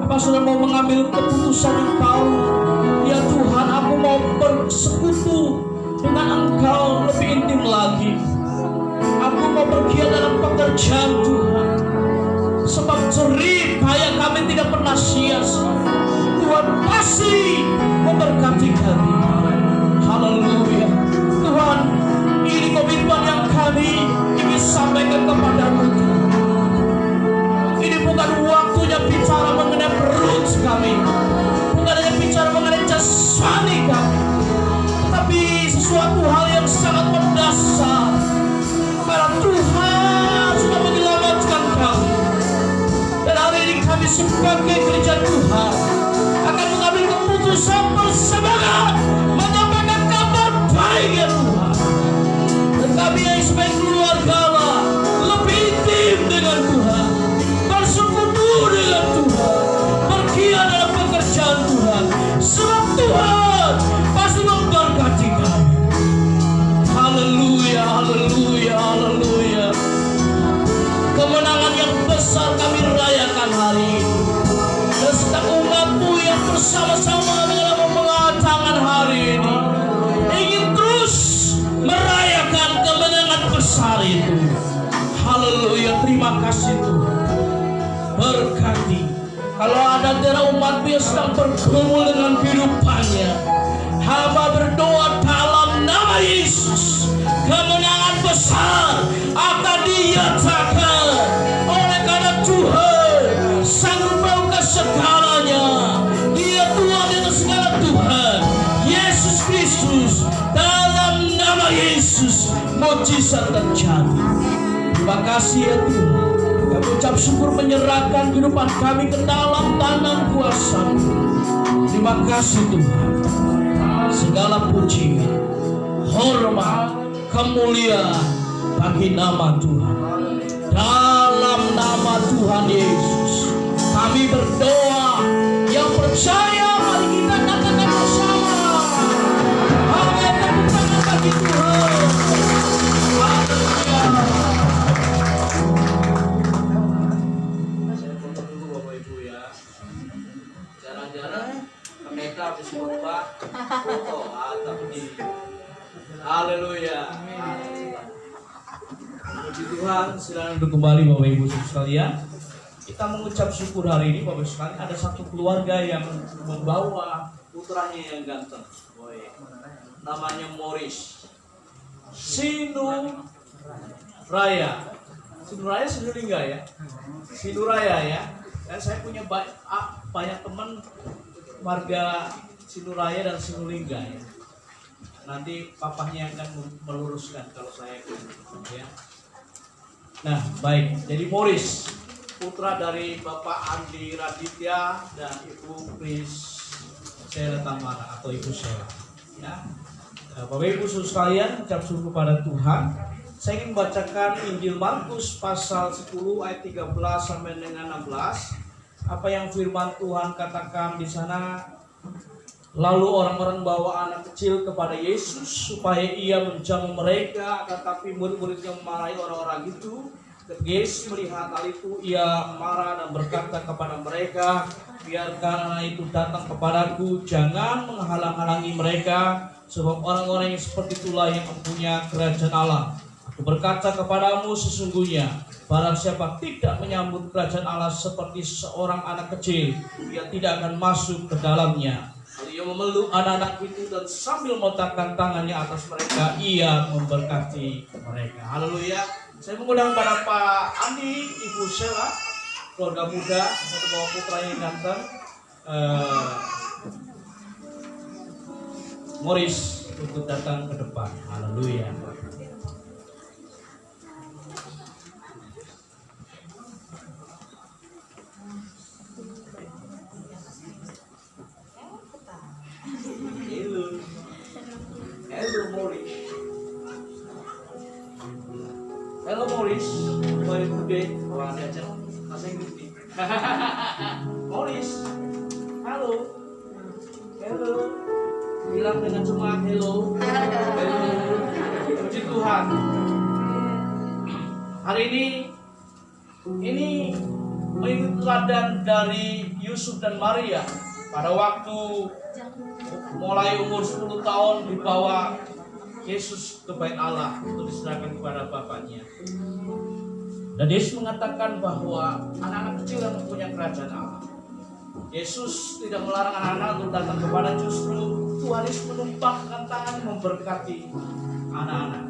apa saudara mau mengambil keputusan yang tahu, ya Tuhan, aku mau bersekutu dengan Engkau lebih intim lagi. Aku mau bergiat dalam pekerjaan Tuhan, sebab jerih payah kami tidak pernah sia-sia. Tuhan pasti memberkati kami. Haleluya. Tuhan, ini komitmen yang kami ingin sampaikan kepadamu. Ini bukan waktunya bicara mengenai perut kami, bukan hanya bicara mengenai jasmani kami, tetapi sesuatu hal yang sangat mendasar. Karena Tuhan sudah menyelamatkan kami, dan hari ini kami sebagai gereja Tuhan akan mengambil keputusan bersemangat menyampaikan kabar baik ya Tuhan. Dan kami yang sebagai keluarga Allah lebih intim dengan Tuhan, bersekutu dengan Tuhan, bergiat dalam pekerjaan Tuhan, sebab Tuhan pasti memberkati kami. Haleluya, haleluya, haleluya. Kemenangan yang besar kami rayakan hari ini. Dan setiap umatmu yang bersama-sama dalam mengatakan hari ini ingin terus merayakan kemenangan besar itu. Haleluya, terima kasih Tuhan. Berkati. Kalau ada daerah umatmu yang sedang bergumul dengan kehidupannya, hamba berdoa dalam nama Yesus, kemenangan besar akan dinyatakan oleh karena Tuhan sanggup melakukan segalanya. Dia Tuhan di atas segala Tuhan, Yesus Kristus. Dalam nama Yesus mujizat terjadi. Terima kasih ya Tuhan. Kami ucap syukur menyerahkan kehidupan kami ke dalam tangan kuasa-Mu. Terima kasih Tuhan. Segala puji, hormat, kemuliaan bagi nama Tuhan. Dalam nama Tuhan Yesus kami berdoa. Yang percaya mari kita katakan bersama. Amin. Tepuk tangan bagi Tuhan. Haleluya. Saya foto dulu Bapak Ibu ya. Jarang-jarang mereka habis khotbah foto atau begini. Haleluya. Puji Tuhan, silakan duduk kembali Bapak Ibu sekalian. Kita mengucap syukur hari ini Bapak Ibu sekalian, ada satu keluarga yang membawa putranya yang ganteng. Namanya Morris Sinu Raya. Sinu Raya, Sinu Lingga ya. Sinu Raya ya. Dan saya punya banyak teman warga Sinu Raya dan Sinu Lingga ya. Nanti papahnya akan meluruskan kalau saya ya. Nah, baik. Jadi Morris, putra dari Bapak Andi Raditya dan Ibu Pris Sela Tamara atau Ibu Sela. Ya. Bapak Ibu sekalian, ucap syukur kepada Tuhan. Saya ingin membacakan Injil Markus pasal 10 ayat 13 sampai dengan 16. Apa yang firman Tuhan katakan di sana. Lalu orang-orang bawa anak kecil kepada Yesus supaya ia menjamu mereka, tetapi murid-muridnya memarahi orang-orang itu. Yesus melihat hal itu, ia marah dan berkata kepada mereka, biarkan anak itu datang kepadaku, jangan menghalang-halangi mereka, sebab orang-orang yang seperti itulah yang mempunyai kerajaan Allah. Aku berkata kepadamu sesungguhnya, barang siapa tidak menyambut kerajaan Allah seperti seorang anak kecil, ia tidak akan masuk ke dalamnya. Lalu ia memeluk anak-anak itu dan sambil meletakkan tangannya atas mereka, ia memberkati mereka. Haleluya. Saya mengundang pada Pak Andi, Ibu Sheila, keluarga muda, untuk bawa putranya yang ganteng, Morris, untuk datang ke depan. Haleluya. Hello Morris. Hello Morris, how are you today? Wah, diajar bahasa Inggris nih. Morris, halo. Hello. Bilang dengan semangat hello. Hello. Puji Tuhan. Hari ini mengikuti teladan dari Yusuf dan Maria. Pada waktu mulai umur 10 tahun dibawa Yesus ke bait Allah untuk diserahkan kepada bapaknya. Dan Yesus mengatakan bahwa anak-anak kecil yang mempunyai kerajaan Allah. Yesus tidak melarang anak-anak untuk datang kepada, justru Tuhan Yesus menumpahkan tangan memberkati anak-anak.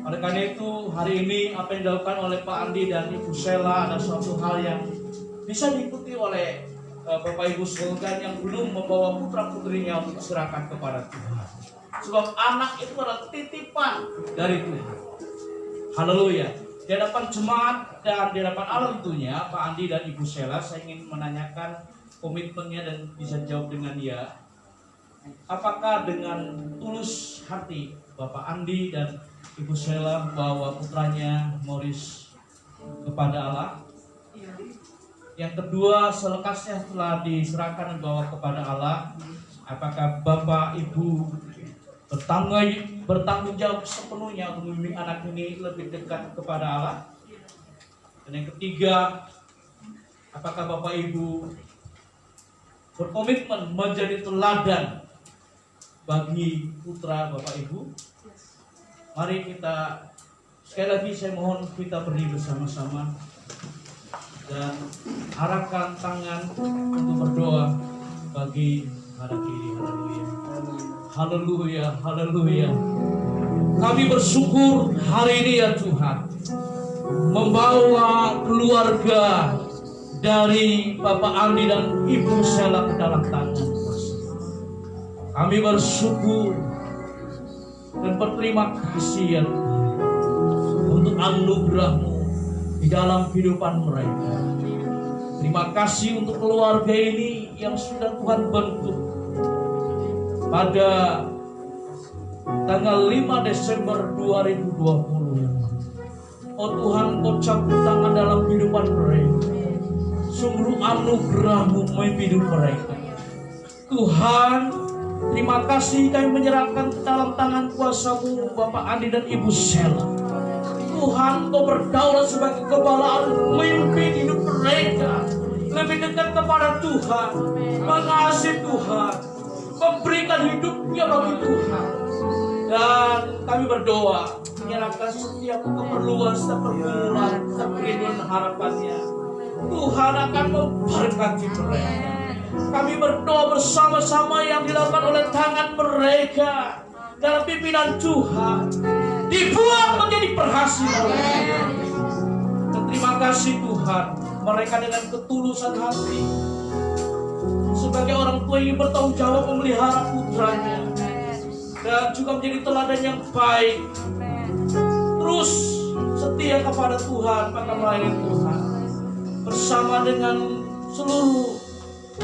Oleh karena itu hari ini apa yang dilakukan oleh Pak Andi dan Ibu Sheila adalah suatu hal yang bisa diikuti oleh Bapak Ibu sekalian yang belum membawa putra putrinya untuk diserahkan kepada Tuhan. Sebab anak itu adalah titipan dari Tuhan. Haleluya. Di hadapan jemaat dan di hadapan Allah tentunya, Pak Andi dan Ibu Sheila, saya ingin menanyakan komitmennya dan bisa jawab dengan ya. Apakah dengan tulus hati Bapak Andi dan Ibu Sheila membawa putranya Morris kepada Allah? Yang kedua, selekasnya setelah diserahkan dan dibawa kepada Allah, apakah Bapak Ibu bertanggung jawab sepenuhnya untuk membimbing anak ini lebih dekat kepada Allah? Dan yang ketiga, apakah Bapak Ibu berkomitmen menjadi teladan bagi putra Bapak Ibu? Mari kita, sekali lagi saya mohon kita berdiri bersama-sama dan arahkan tangan untuk berdoa bagi anak ini. Haleluya, haleluya. Kami bersyukur hari ini ya Tuhan, membawa keluarga dari Bapak Andi dan Ibu Sheila ke dalam tangan. Kami bersyukur dan berterima kasih ya Tuhan untuk anugerah-Mu di dalam kehidupan mereka. Terima kasih untuk keluarga ini yang sudah Tuhan bentuk pada tanggal 5 Desember 2020. Oh Tuhan, Kau campur tangan dalam kehidupan mereka. Sungguh anugerah-Mu memimpin hidup mereka. Tuhan, terima kasih kami menyerahkan ke dalam tangan kuasa-Mu Bapak Andi dan Ibu Sheila. Tuhan, Kau berdaulat sebagai kepala, memimpin hidup mereka lebih dekat kepada Tuhan, mengasihi Tuhan, memberikan hidupnya bagi Tuhan. Dan kami berdoa menyerahkan setiap keperluan, setiap pergumulan, setiap kerinduan harapannya. Tuhan akan memberkati mereka. Kami berdoa bersama-sama yang dilakukan oleh tangan mereka dalam pimpinan Tuhan dibuat menjadi berhasil oleh Tuhan. Dan terima kasih Tuhan, mereka dengan ketulusan hati sebagai orang tua yang bertanggung jawab memelihara putranya dan juga menjadi teladan yang baik, terus setia kepada Tuhan, maka melayani Tuhan bersama dengan seluruh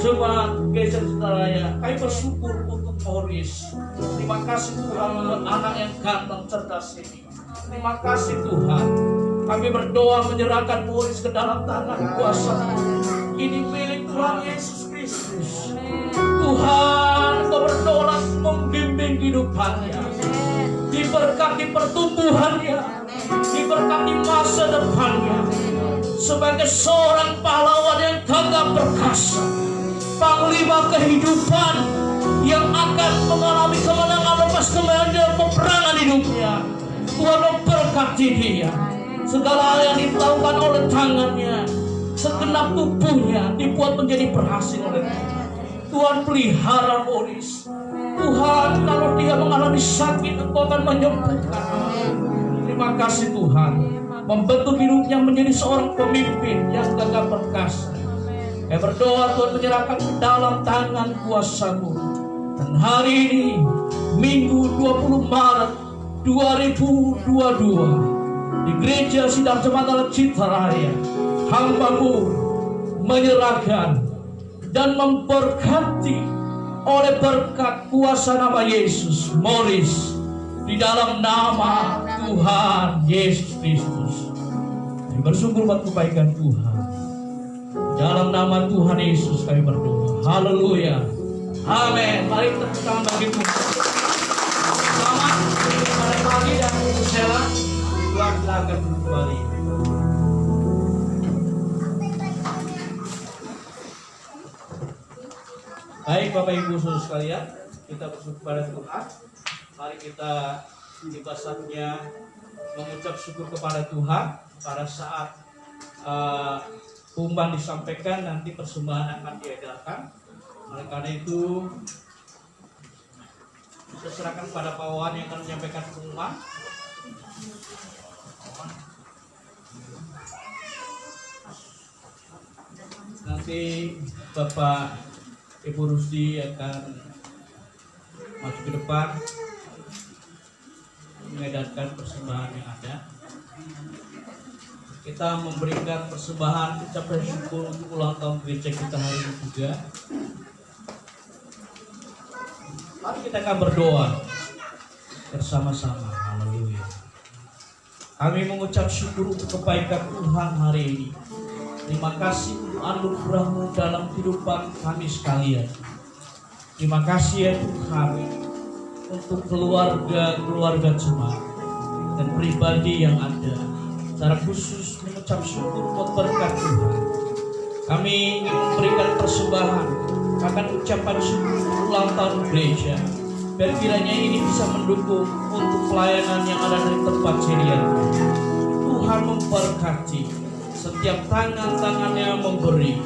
jemaat Gereja Raya. Kami bersyukur untuk Morris. Terima kasih Tuhan untuk anak yang ganteng cerdas ini. Terima kasih Tuhan. Kami berdoa menyerahkan Morris ke dalam tangan kuasa. Ini milik Tuhan Yesus Kristus. Tuhan, Kau berdaulat membimbing kehidupannya, diberkati pertumbuhannya, diberkati masa depannya sebagai seorang pahlawan yang gagah perkasa, panglima kehidupan yang akan mengalami kemenangan lepas kemenangan peperangan hidupnya. Tuhan memberkati dia. Segala hal yang dilakukan oleh tangannya, segenap tubuhnya dibuat menjadi berhasil oleh Tuhan. Tuhan pelihara Boris. Tuhan, kalau dia mengalami sakit, Engkau akan menyembuhkan. Terima kasih Tuhan, membentuk hidupnya menjadi seorang pemimpin yang gagah perkasa. Saya berdoa Tuhan menyerahkan ke dalam tangan kuasa-Mu. Dan hari ini, Minggu 20 Maret 2022, di Gereja Sidang Jemaat Allah Citra Raya, hamba-Mu menyerahkan dan memberkati oleh berkat kuasa nama Yesus Morris, di dalam nama Tuhan Yesus Kristus. Kami bersyukur buat kebaikan Tuhan. Dalam nama Tuhan Yesus kami berdoa. Haleluya. Amin. Mari kita tepuk tangan bagi Tuhan. Selamat pada pagi dan Ibu Sela. Tuhan silakan kembali. Baik Bapak Ibu Saudara sekalian, kita bersyukur pada Tuhan. Mari kita tiba saatnya mengucap syukur kepada Tuhan. Pada saat pengumuman disampaikan, nanti persembahan akan diedarkan. Oleh karena itu, kita serahkan pada Pak Wawan yang akan menyampaikan pengumuman. Nanti Bapak Ibu Rusdi akan masuk ke depan mengedarkan persembahan yang ada. Kita memberikan persembahan ucapan syukur untuk ulang tahun gereja kita hari ini juga. Mari kita akan berdoa bersama-sama. Haleluya. Kami mengucap syukur untuk kebaikan Tuhan hari ini. Terima kasih untuk anugerah-Mu dalam kehidupan kami sekalian. Terima kasih ya Tuhan untuk keluarga jemaat dan pribadi yang ada. Secara khusus mengucap syukur buat berkat Tuhan. Kami ingin memberikan persembahan akan ucapan syukur ulang tahun gereja. Biar kiranya ini bisa mendukung untuk pelayanan yang ada dari tempat sediaan. Tuhan memberkati setiap tangan-tangannya memberi,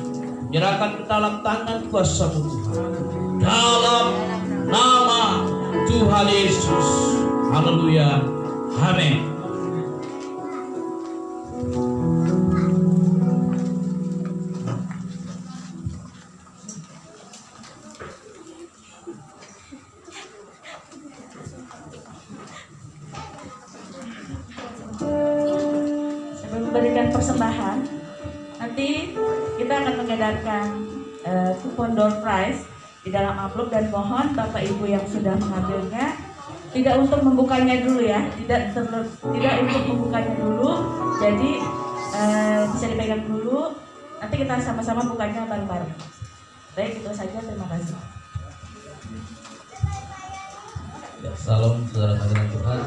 menyerahkan ke dalam tangan kuasa Tuhan. Dalam nama Tuhan Yesus. Haleluya. Amin. Memberikan persembahan, nanti kita akan mengedarkan kupon door prize di dalam amplop, dan mohon Bapak Ibu yang sudah mengambilnya tidak untuk membukanya dulu ya, tidak untuk membukanya dulu, jadi bisa dipegang dulu, nanti kita sama-sama bukanya bareng-bareng. Baik, itu saja, terima kasih. Salam saudara-saudara Tuhan.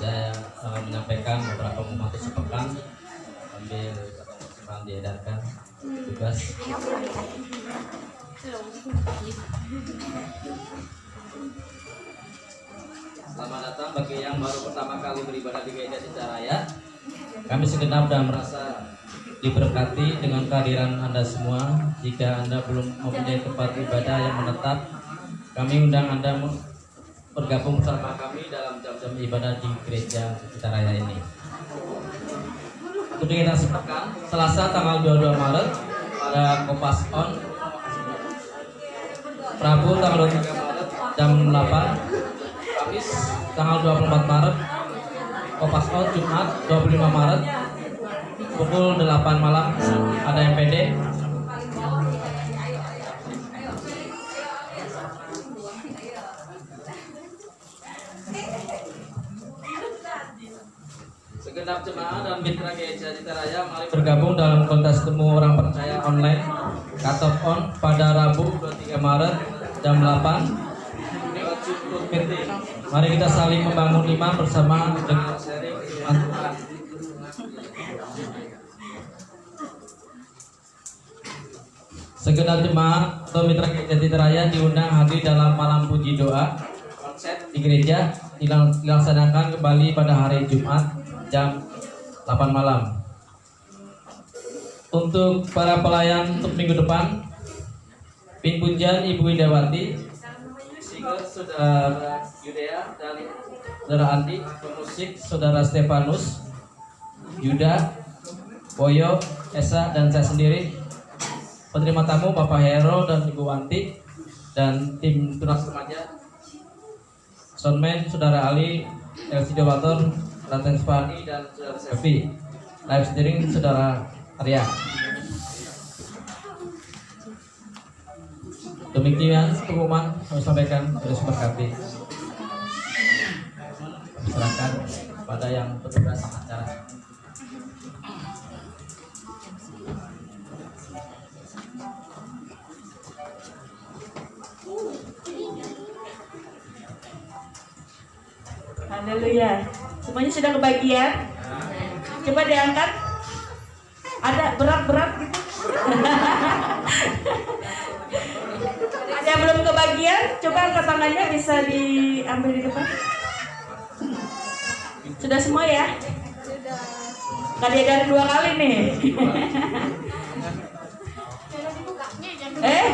Saya menyampaikan beberapa pengumuman sepekan sambil persembahan diedarkan tugas. Selamat datang bagi yang baru pertama kali beribadah di Gereja Citra Raya. Kami segenap dan merasa diberkati dengan kehadiran Anda semua. Jika Anda belum mempunyai tempat ibadah yang menetap, kami undang Anda bergabung bersama kami dalam jam-jam ibadah di Gereja Citra Raya ini. Untuk kita sepekan, Selasa tanggal 22 Maret pada Kopas On, Rabu tanggal 23 Maret jam 8, Kamis tanggal 24 Maret Kopas On, Jumat 25 Maret pukul 8 malam ada MPD. Segenap jemaat dan mitra Gereja Citra Raya mari bergabung dalam kontes temu orang percaya online Cut On pada Rabu 23 Maret jam 8, Mari kita saling membangun iman bersama dengan sharing firman Tuhan. Segenap jemaat atau mitra gereja Citaraya diundang hadir dalam malam puji doa konsep di gereja dilaksanakan kembali pada hari Jumat jam 8 malam. Untuk para pelayan untuk minggu depan, Pin Punjan Ibu Widawati, singer Saudara Yudea dan Saudara Andi, pemusik Saudara Stefanus, Yuda, Boyo, Esa dan saya sendiri. Penerima tamu Bapak Hero dan Ibu Wanti dan tim tunas remaja, soundman Saudara Ali, LC Dewator, Raten Spani dan Saudara Selvi, live steering Saudara Arya. Demikian pengumuman kami sampaikan, terus berkati. Silakan pada yang bertugas acara. Haleluya. Semuanya sudah kebagian? Coba diangkat. Ada berat-berat gitu. Ada yang belum kebagian? Coba angkat tangannya, bisa diambil di depan. Sudah semua ya? Sudah. Gak dari 2 kali nih.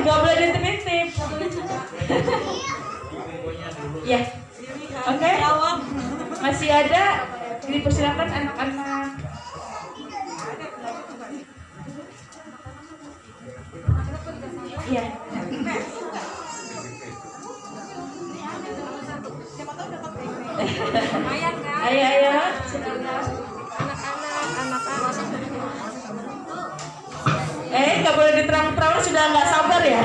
Gak boleh ditip-tip. Ya. Oke. Masih ada, dipersilakan anak-anak. Iya. Ayo. Gak boleh diterang-terang, sudah nggak sabar ya?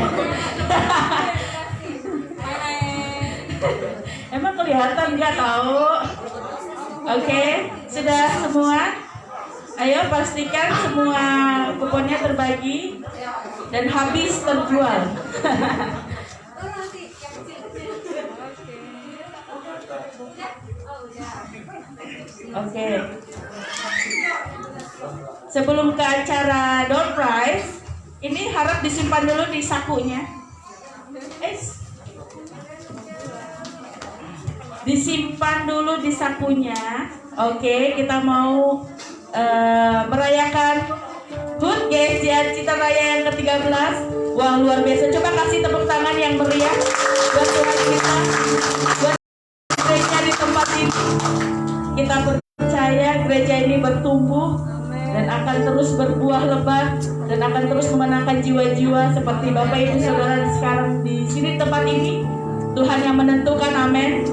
Emang kelihatan nggak tahu? Oke, sudah semua? Ayo pastikan semua kuponnya terbagi dan habis terjual. Oke. Sebelum ke acara door prize, ini harap disimpan dulu di sakunya. Disimpan dulu di sakunya. Oke, kita mau merayakan HUT GSJ Citaraya yang ke-13. Wah, luar biasa. Coba kasih tepuk tangan yang meriah buat Tuhan kita, buat gereja di tempat ini. Kita percaya gereja ini bertumbuh dan akan terus berbuah lebat dan akan terus memenangkan jiwa-jiwa seperti Bapak Ibu Saudara sekarang di sini tempat ini. Tuhan yang menentukan, amin.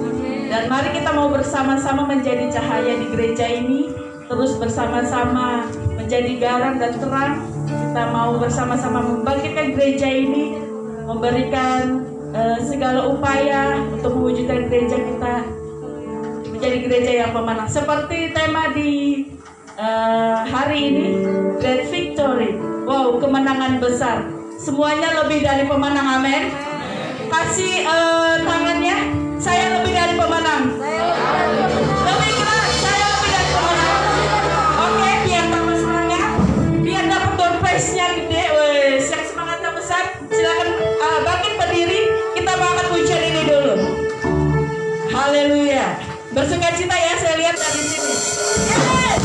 Dan mari kita mau bersama-sama menjadi cahaya di gereja ini, terus bersama-sama menjadi garam dan terang. Kita mau bersama-sama membangkitkan gereja ini, memberikan segala upaya untuk mewujudkan gereja kita menjadi gereja yang pemenang. Seperti tema di hari ini, Great Victory. Wow, kemenangan besar. Semuanya lebih dari pemenang, amin. Kasih tangannya. Saya lebih dari pemenang. Lebih keras, saya lebih dari pemenang. Oke, biar tambah semangat, biar dapat door prize-nya gede. Wes, yang semangatnya besar, silakan bangkit berdiri. Kita mau angkat pujian ini dulu. Haleluya. Bersukacita ya, saya lihat dari sini. Yes.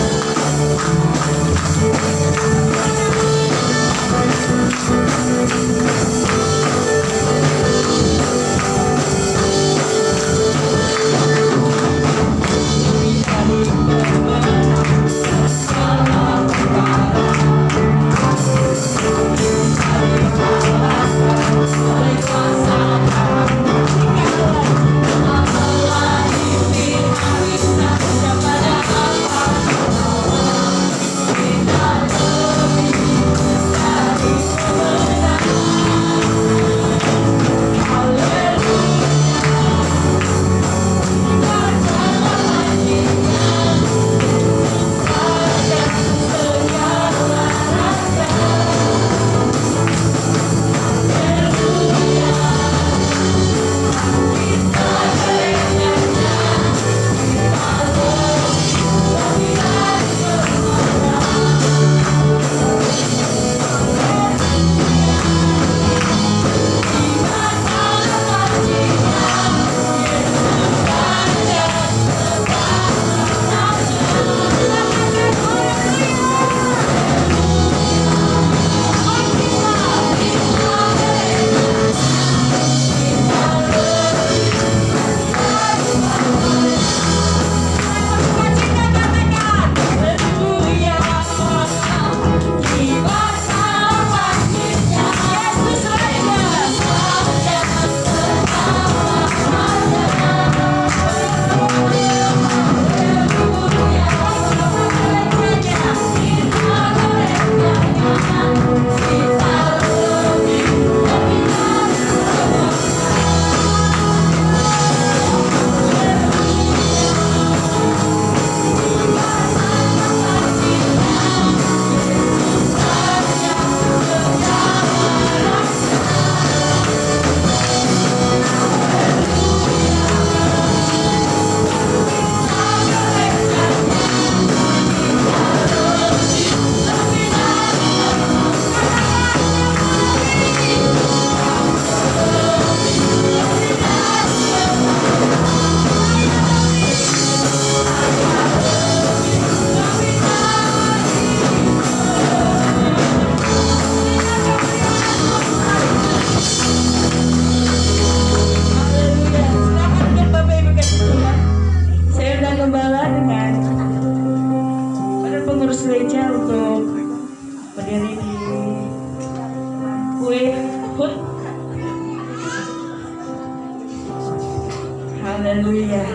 Haleluya.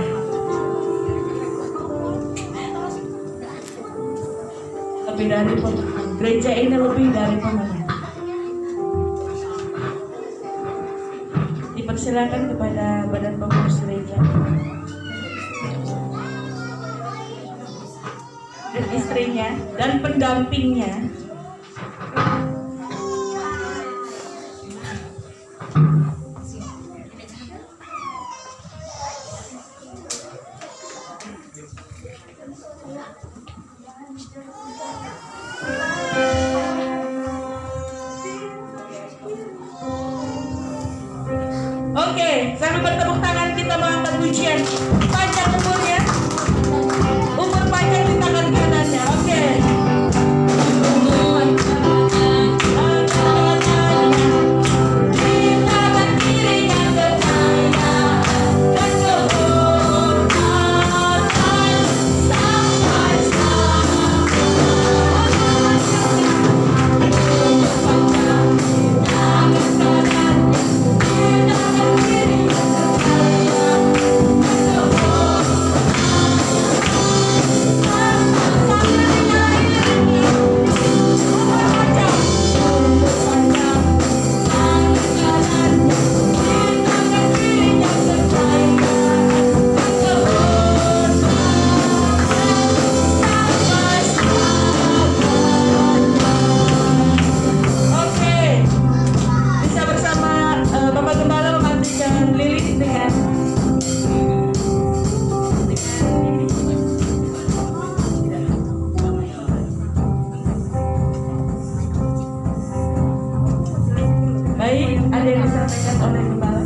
Lebih dari gereja ini lebih dari pemenang. Dipersilakan kepada badan pengurus gereja dan istrinya dan pendampingnya. Oke, sambil bertepuk tangan kita mengangkat pujian. Panjang umurnya, umur panjang di tangan kanannya. Oke. Baik, ada yang disampaikan oleh Gembala.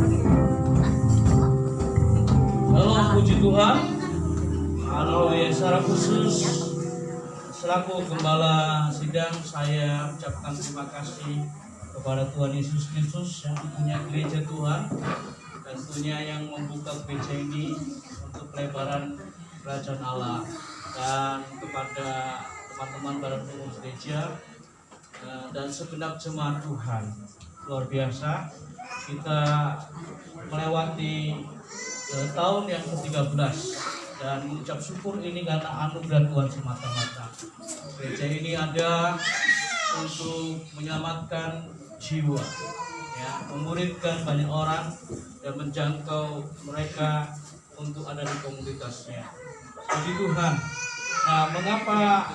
Halo, puji Tuhan. Haleluya. Secara khusus selaku Gembala Sidang, saya ucapkan terima kasih kepada Tuhan Yesus Kristus yang punya gereja Tuhan, tentunya yang membuka gereja ini untuk pelebaran kerajaan Allah, dan kepada teman-teman badan pengurus gereja dan segenap jemaat Tuhan. Luar biasa, kita melewati tahun yang ke-13 dan mengucap syukur ini karena anugerah Tuhan semata-mata. Gereja ini ada untuk menyelamatkan jiwa, ya, memuridkan banyak orang dan menjangkau mereka untuk ada di komunitasnya. Puji Tuhan. Nah, mengapa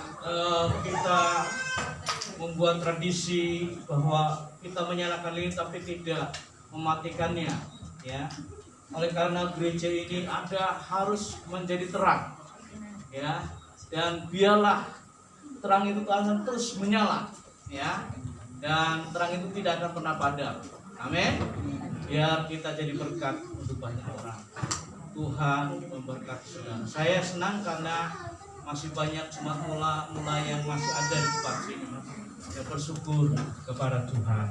kita membuat tradisi bahwa kita menyalakan lilin tapi tidak mematikannya, ya? Oleh karena gereja ini harus menjadi terang, ya, dan biarlah terang itu akan terus menyala, ya, dan terang itu tidak akan pernah padam. Amin. Biar kita jadi berkat untuk banyak orang. Tuhan memberkati saudara. Saya senang karena masih banyak jemaat mula yang masih ada di tempat sini. Saya bersyukur kepada Tuhan.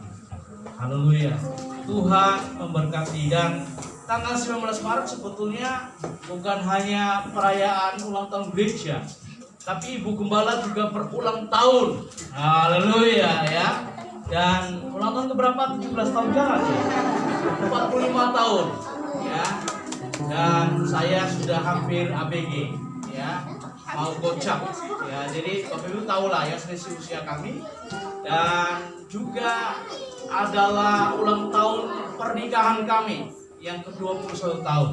Haleluya. Tuhan memberkati. Dan tanggal 19 Maret sebetulnya bukan hanya perayaan ulang tahun gereja, tapi Ibu Gembala juga berulang tahun. Haleluya, ya. Dan ulang tahun keberapa? 17 tahun jalan, ya? 45 tahun, ya. Dan saya sudah hampir ABG, ya, mau gocap, ya. Jadi Bapak Ibu tahu lah ya selisih usia kami. Dan juga adalah ulang tahun pernikahan kami yang ke-21 tahun.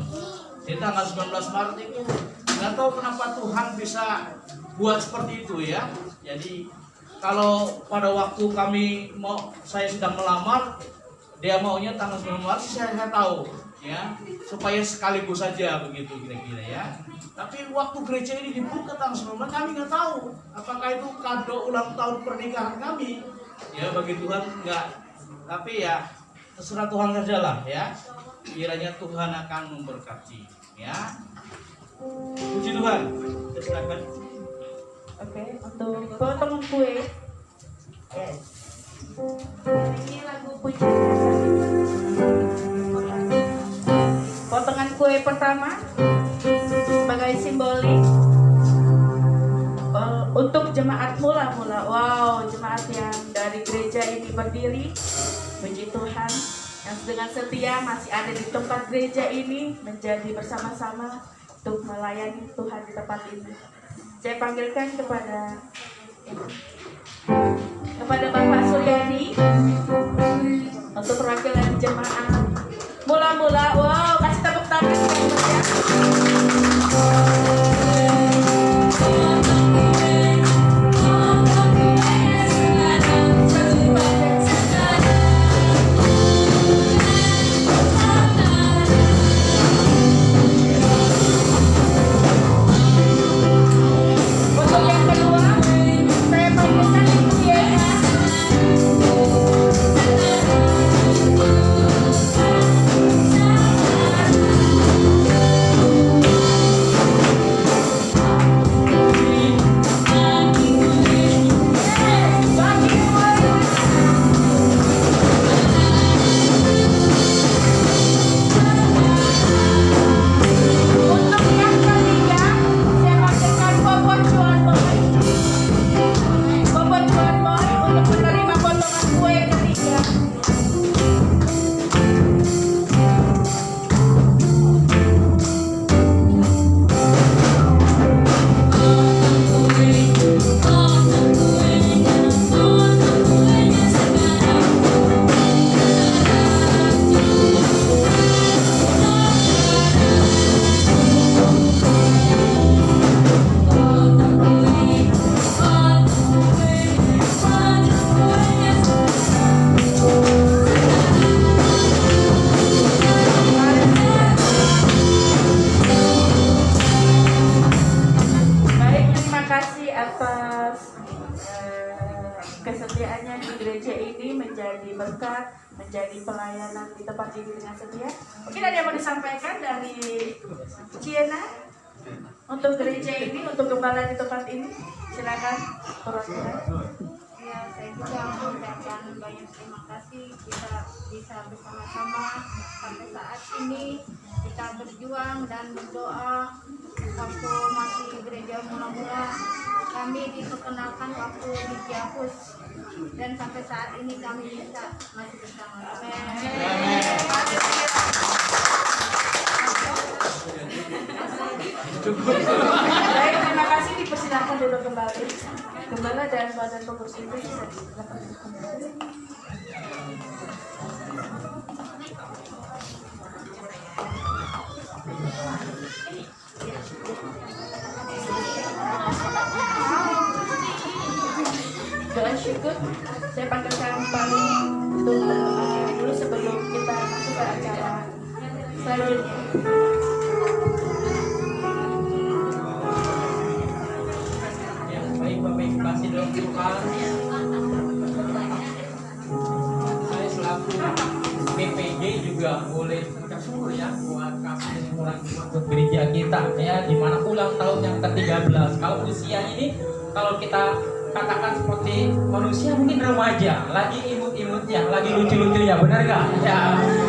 Di tanggal 19 Maret itu nggak tahu kenapa Tuhan bisa buat seperti itu, ya. Jadi kalau pada waktu saya sedang melamar, dia maunya tanggal 19 Maret, saya tahu, ya, supaya sekaligus saja begitu kira-kira, ya. Tapi waktu gereja ini dibuka tanggal 19, kami nggak tahu apakah itu kado ulang tahun pernikahan kami. Ya, bagi Tuhan enggak. Tapi ya terserah Tuhan sajalah, ya. Kiranya Tuhan akan memberkati, ya. Puji Tuhan. Silakan. Oke, untuk potongan kue. Yes. Ini lagu pujian. Potongan kue pertama sebagai simbolik untuk jemaat mula-mula. Wow, jemaat yang dari gereja ini berdiri. Puji Tuhan. yang dengan setia masih ada di tempat gereja ini menjadi bersama-sama untuk melayani Tuhan di tempat ini. Saya panggilkan kepada Bapak Suryadi untuk perwakilan jemaah. Mula-mula, wow, kasih tepuk tangan ya. Untuk yang kedua, saya panggilkan Ibu Yena. Untuk yang ketiga, saya panggilkan Bobot Cuan Boy. Bobot Cuan Boy untuk menerima potongan kue ketiga. Baik, terima kasih atas kesetiaannya di gereja ini menjadi berkat, menjadi pelayanan di tempat ini dengan setia. Mungkin ada yang mau disampaikan dari Ciena untuk gereja ini, untuk gembala di tempat ini. Silakan, perwakilan. Ya, saya juga mengucapkan banyak terima kasih kita bisa bersama-sama sampai saat ini kita berjuang dan berdoa. Waktu masih gereja mula-mula kami diperkenalkan waktu di Ciapus dan sampai saat ini kami bisa masih bersama. Baik, terima kasih. Dipersilakan duduk kembali. Gembala dan badan pengurus itu bisa silakan duduk kembali. Doa syukur, saya panggilkan paling untuk berdoa dulu sebelum kita masuk ke acara selanjutnya. Ya, baik Bapak Ibu kasih dalam Tuhan. Saya selaku PPG juga boleh ucap syukur ya buat kasih orang untuk gereja kita ya, di mana ulang tahun yang ke-13. Kalau usia ini kalau kita katakan seperti manusia mungkin remaja, lagi imut-imutnya, lagi lucu-lucunya, benar gak?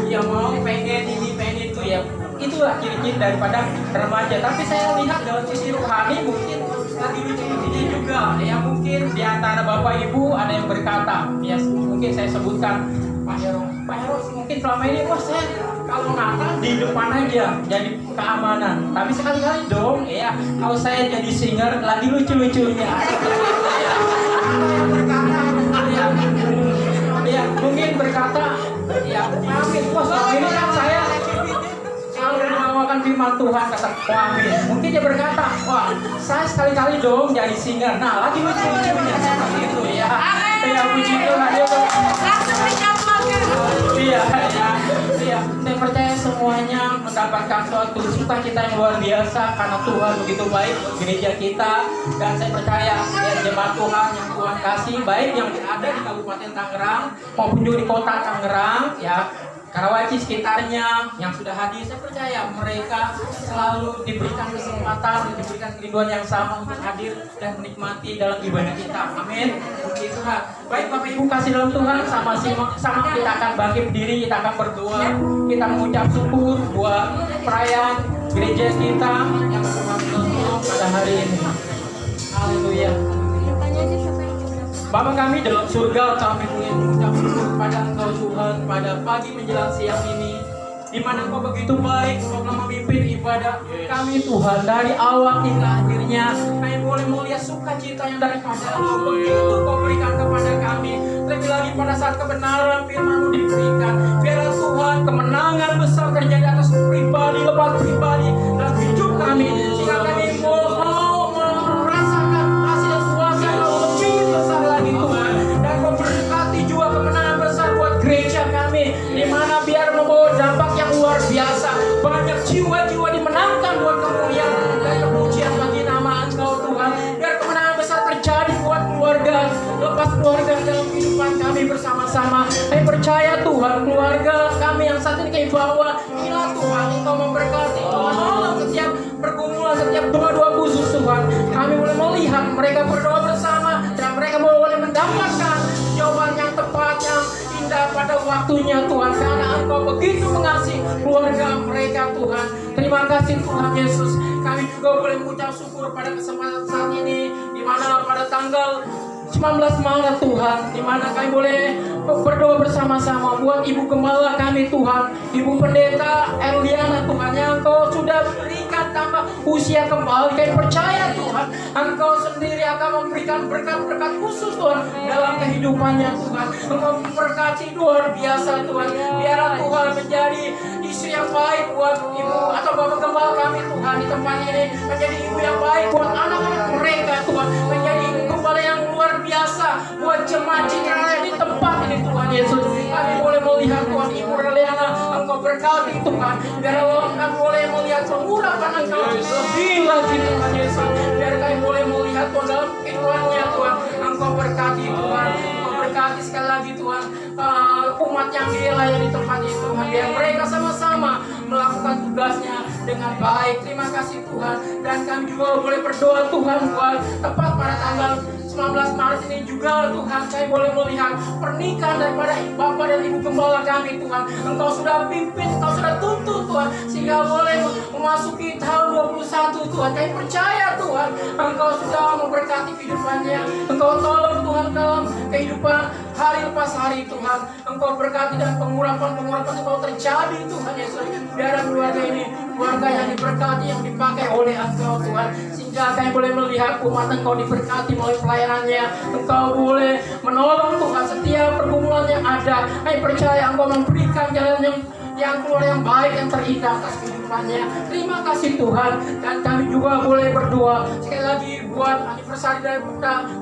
Ya mau pengen ini pengen itu ya, itulah ciri-ciri daripada remaja. Tapi saya lihat dalam sisi rohani mungkin lagi lucu-lucunya juga. Ya mungkin di antara Bapak Ibu ada yang berkata, ya mungkin saya sebutkan Pak Heros, mungkin selama ini wah saya kalau Natal di depan aja jadi keamanan. Tapi sekali-kali dong, ya kalau saya jadi singer lagi lucu-lucunya. Yang berkata, ya mungkin berkata, ya amin. Wah selama ini kan saya selalu membawakan firman Tuhan kata amin. Mungkin dia berkata, wah saya sekali-kali dong jadi singer. Nah lagi lucu-lucunya seperti itu ya. Ya puji Tuhan ya. Iya. Saya percaya semuanya mendapatkan suatu sukacita yang luar biasa karena Tuhan begitu baik gereja kita, dan saya percaya ya jemaat Tuhan yang Tuhan kasih baik yang ada di Kabupaten Tangerang maupun juga di Kota Tangerang ya, Karawaci sekitarnya yang sudah hadir, saya percaya mereka selalu diberikan kesempatan, diberikan kerinduan yang sama untuk hadir dan menikmati dalam ibadah kita. Amin. Puji Tuhan. Baik Bapak Ibu kasih dalam Tuhan, sama kita akan bangkit berdiri, kita akan berdoa, kita mengucap syukur buat perayaan gereja kita yang Tuhan tutup pada hari ini. Haleluya. Bapa kami dalam surga, kami ingin mengucap syukur pada Engkau Tuhan pada pagi menjelang siang ini, di mana Engkau begitu baik, Engkau telah memimpin ibadah kami Tuhan dari awal hingga akhirnya. Kami boleh melihat sukacita yang daripada Engkau begitu Kau berikan kepada kami. Lebih lagi pada saat kebenaran firman-Mu diberikan, biarlah Tuhan kemenangan besar terjadi atas pribadi lepas pribadi dalam hidup kami, sehingga kami mau merasakan kasih dan kuasa Kau lebih besar lagi Tuhan, dan Kau berkati juga kemenangan besar buat gereja kami, di mana biar membawa dampak yang luar biasa, banyak jiwa-jiwa dimenangkan buat kemuliaan dan kepujian bagi nama Engkau Tuhan. Biar kemenangan besar terjadi buat keluarga, lepas keluarga dalam kehidupan kami bersama-sama. Kami percaya Tuhan, keluarga kami yang saat ini kami bawa, inilah Tuhan Engkau memberkati, menolong setiap pergumulan, setiap doa-doa khusus Tuhan. Kami boleh melihat mereka berdoa bersama, dan mereka boleh mendapatkan jawaban yang tepat, yang indah pada waktunya Tuhan, karena Engkau begitu mengasihi keluarga mereka Tuhan. Terima kasih Tuhan Yesus. Kami juga boleh mengucap syukur pada kesempatan saat ini, di mana pada tanggal 19 Maret Tuhan, di mana kami boleh berdoa bersama-sama buat Ibu Gembala kami Tuhan, Ibu Pendeta Erliana Tuhan, yang Engkau sudah berikan tambah usia kembali. Kami percaya Tuhan, Engkau sendiri akan memberikan berkat-berkat khusus Tuhan dalam kehidupannya Tuhan. Engkau memberkati luar biasa Tuhan. Biarlah Tuhan menjadi istri yang baik buat Ibu atau Bapak Gembala kami Tuhan di tempat ini, menjadi ibu yang baik buat anak-anak mereka Tuhan, menjadi gembala yang luar biasa buat jemaat Citra di tempat ini Tuhan Yesus. Kami boleh melihat Tuhan Ibu Reliana, Engkau berkati Tuhan. Biar kami boleh melihat pengurapan Engkau lebih lagi Tuhan Yesus. Biar kami boleh melihat Tuhan dalam kehidupannya Tuhan, Engkau berkati Tuhan. Engkau berkati sekali lagi Tuhan umat yang dilayani di tempat ini Tuhan. Biar mereka sama-sama melakukan tugasnya dengan baik. Terima kasih Tuhan. Dan kami juga boleh berdoa Tuhan buat tepat pada tanggal 19 Maret ini juga Tuhan, kami boleh melihat pernikahan daripada Bapak dan Ibu Gembala kami Tuhan. Engkau sudah pimpin, Engkau sudah tuntun Tuhan, sehingga boleh memasuki tahun 21 Tuhan. Kami percaya Tuhan, Engkau sudah memberkati kehidupannya. Engkau tolong Tuhan dalam kehidupan hari lepas hari Tuhan. Engkau berkati dan pengurapan Engkau terjadi Tuhan Yesus. Biar keluarga ini keluarga yang diberkati, yang dipakai oleh Engkau Tuhan, sehingga kami boleh melihat umat Engkau diberkati melalui pelayanannya. Engkau boleh menolong Tuhan setiap pergumulan yang ada. Kami percaya Engkau memberikan jalan yang keluar yang baik, yang terindah atas kehidupannya. Terima kasih Tuhan. Dan kami juga boleh berdoa sekali lagi buat anniversary dari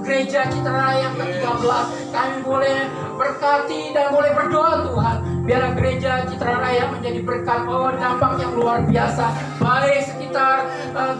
gereja Citra Raya yang ke-13. Kami boleh berkati dan boleh berdoa Tuhan, biar gereja Citra Raya menjadi berkat, bawa dampak yang luar biasa baik sekitar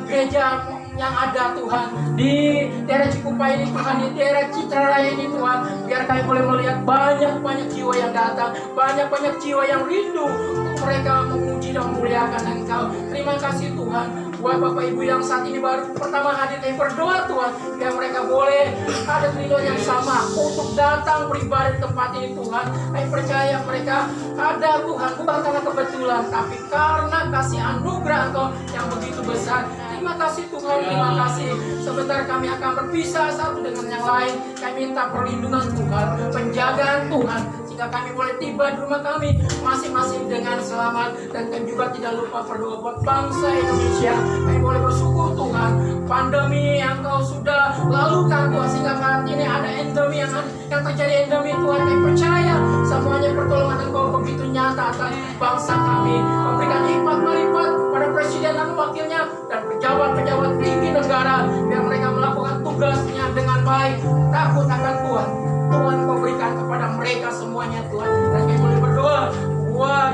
gereja yang ada Tuhan di daerah Cikupa ini Tuhan, di daerah Citra Raya ini Tuhan. Biar kami boleh melihat banyak jiwa yang datang, banyak jiwa yang rindu untuk mereka memuji dan memuliakan Engkau. Terima kasih Tuhan buat Bapak Ibu yang saat ini baru pertama hadir, kami berdoa Tuhan, biar mereka boleh ada rindu yang sama untuk datang beribadah di tempat ini Tuhan. Kami percaya mereka ada Tuhan, bukan karena kebetulan, tapi karena kasih anugerah Engkau yang begitu besar. Terima kasih Tuhan, terima kasih. Sebentar kami akan berpisah satu dengan yang lain. Kami minta perlindungan Tuhan, penjagaan Tuhan, sehingga kami boleh tiba di rumah kami masing-masing dengan selamat. Dan kami juga tidak lupa berdoa buat bangsa Indonesia. Kami boleh bersyukur Tuhan, pandemi yang Kau sudah lalukan Tuhan, sehingga saat ini ada endemi yang terjadi endemi Tuhan. Kami percaya semuanya pertolongan Engkau begitu nyata atas bangsa kami. Memberikan hikmat melipat pada presiden dan wakilnya dan pejabat-pejabat tinggi negara, biar mereka melakukan tugasnya dengan baik, takut akan Tuhan. Tuhan Kau berikan kepada mereka semuanya Tuhan. Dan kami boleh berdoa buat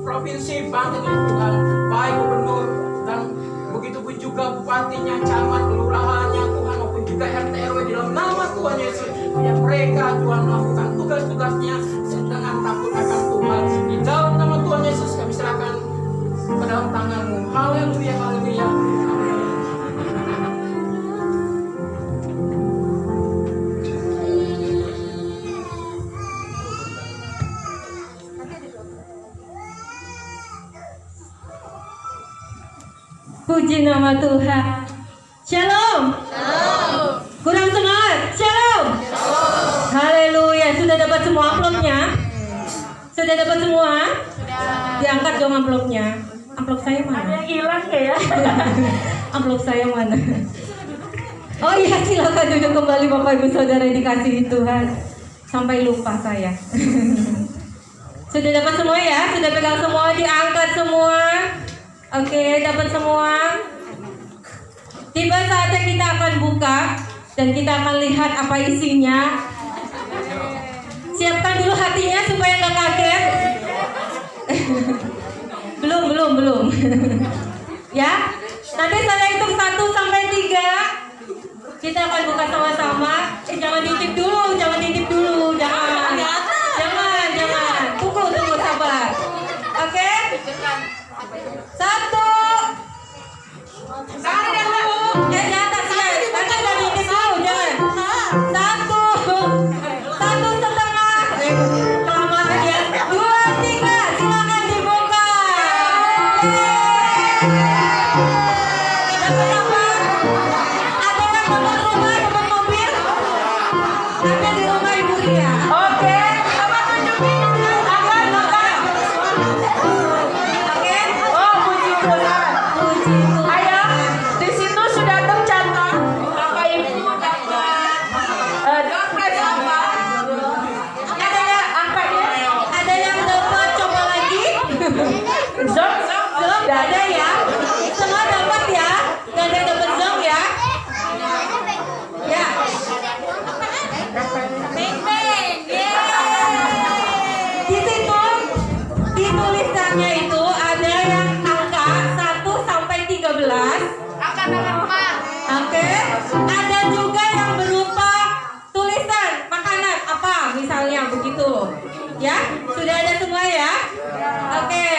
provinsi Banten ini Tuhan, baik gubernur dan begitu pun juga bupatinya, camat, kelurahannya Tuhan, maupun juga RT RW di dalam nama Tuhan Yesus. Biar mereka Tuhan melakukan tugas-tugasnya dengan takut akan Tuhan. Di dalam nama Tuhan Yesus kami serahkan ke dalam tangan-Mu. Haleluya, haleluya. Puji nama Tuhan. Shalom. Kurang semangat. Shalom. semua amplopnya? Sudah dapat semua? Sudah. Diangkat dong amplopnya. Amplop saya Ada mana? yang hilang ya? Amplop saya mana? Oh iya, silakan duduk kembali Bapak Ibu Saudara yang dikasihi Tuhan. Sampai lupa saya. Sudah dapat semua ya? Sudah pegang semua, diangkat semua. Oke, dapat semua. Tiba saatnya kita akan buka dan kita akan lihat apa isinya. Siapkan dulu hatinya supaya nggak kaget. belum. Ya, nanti saya hitung 1 sampai 3. Kita akan buka sama-sama. Jangan diintip dulu, jangan. Tunggu, sabar. Oke? 1. Ya, di atas ya. Nanti jangan diintip dulu, jangan. 1 setengah. Kelamaan ya. 2, 3. Silakan dibuka. Dapat apa? Ada yang dapat rumah, dapat mobil? Ada di rumah Ibu Ria. Oke. Oke. Oh, puji Tuhan. Puji Tuhan. Ayo, di situ sudah tercatat Bapak Ibu dapat Ada yang angkanya. ada yang dapat, coba lagi. Zom, Zom ada ya. Semua dapat ya. Gak ada yang dapat zom ya. Ya. Di situ di tulisannya itu ada yang angka 1 sampai 13. Angkat nomor 4. Oke. Ada juga yang berupa tulisan makanan apa misalnya begitu. Ya, sudah ada semua ya? Oke.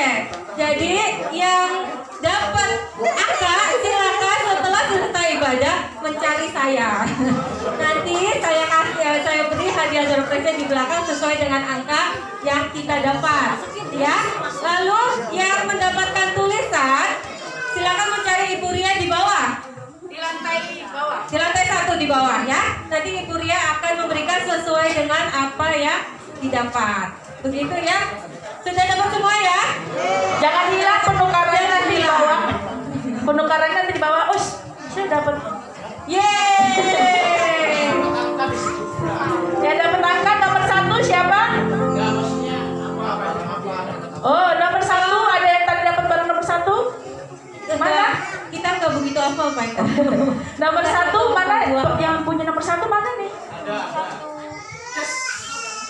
Jadi yang dapat angka silakan setelah selesai ibadah mencari saya. Nanti saya beri hadiah surprise di belakang sesuai dengan angka yang kita dapat. Ya. Lalu yang mendapatkan tulisan silakan mencari Ibu Ria di bawah. Di lantai bawah. Di lantai 1 di bawah ya. Nanti Ibu Ria akan memberikan sesuai dengan apa yang didapat. Begitu ya. Sudah dapat semua ya? Jangan hilang penukarannya nanti di bawah. Penukarannya nanti di bawah. Saya dapat. Yeay. Yang dapat angka nomor 1 siapa? Oh, nomor 1 ada yang tadi dapat barang nomor 1? Mana? Kita nggak begitu apa Pak. Nomor 1 mana? Yang punya nomor 1 mana nih?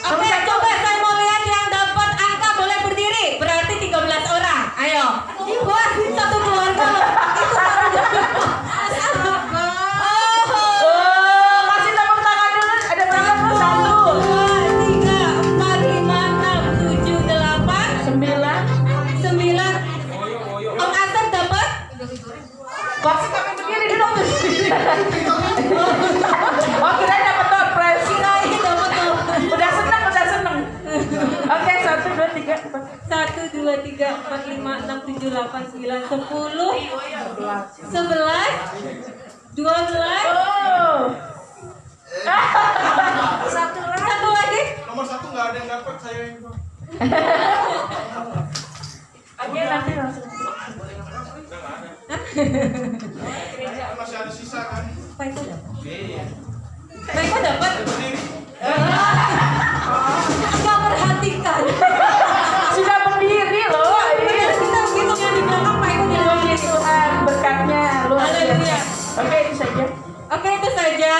Oke, coba saya mau lihat yang dapat angka boleh berdiri. Berarti 13 orang. Ayo. Wah, satu keluarga loh. Oh, kasih tepuk tangan dulu. Ada berapa? 1, 2, 3, 4, 5, 6, 7, 8, 9. Om Asep dapat? kasih tangan berdiri dulu. Oh, kirain dapat door prize. Kirain dapat tuh. Udah seneng. Oke, 1, 2, 3, 4. 1, 2, 3, 4, 5, 6, 7, 8, 9, 10, 11, 12. Oh. Satu lagi. Nomor 1 nggak ada yang dapat, saya yang Oke, nanti langsung. masih ada sisa kan? Pak Eko dapat. Pak Eko dapat. Nggak perhatikan. Sudah berdiri loh. Bener, kita hitung yang di belakang Pak Eko yang Puji Tuhan, berkatnya luar Haleluya. biasa. Oke, itu saja. Oke, itu saja.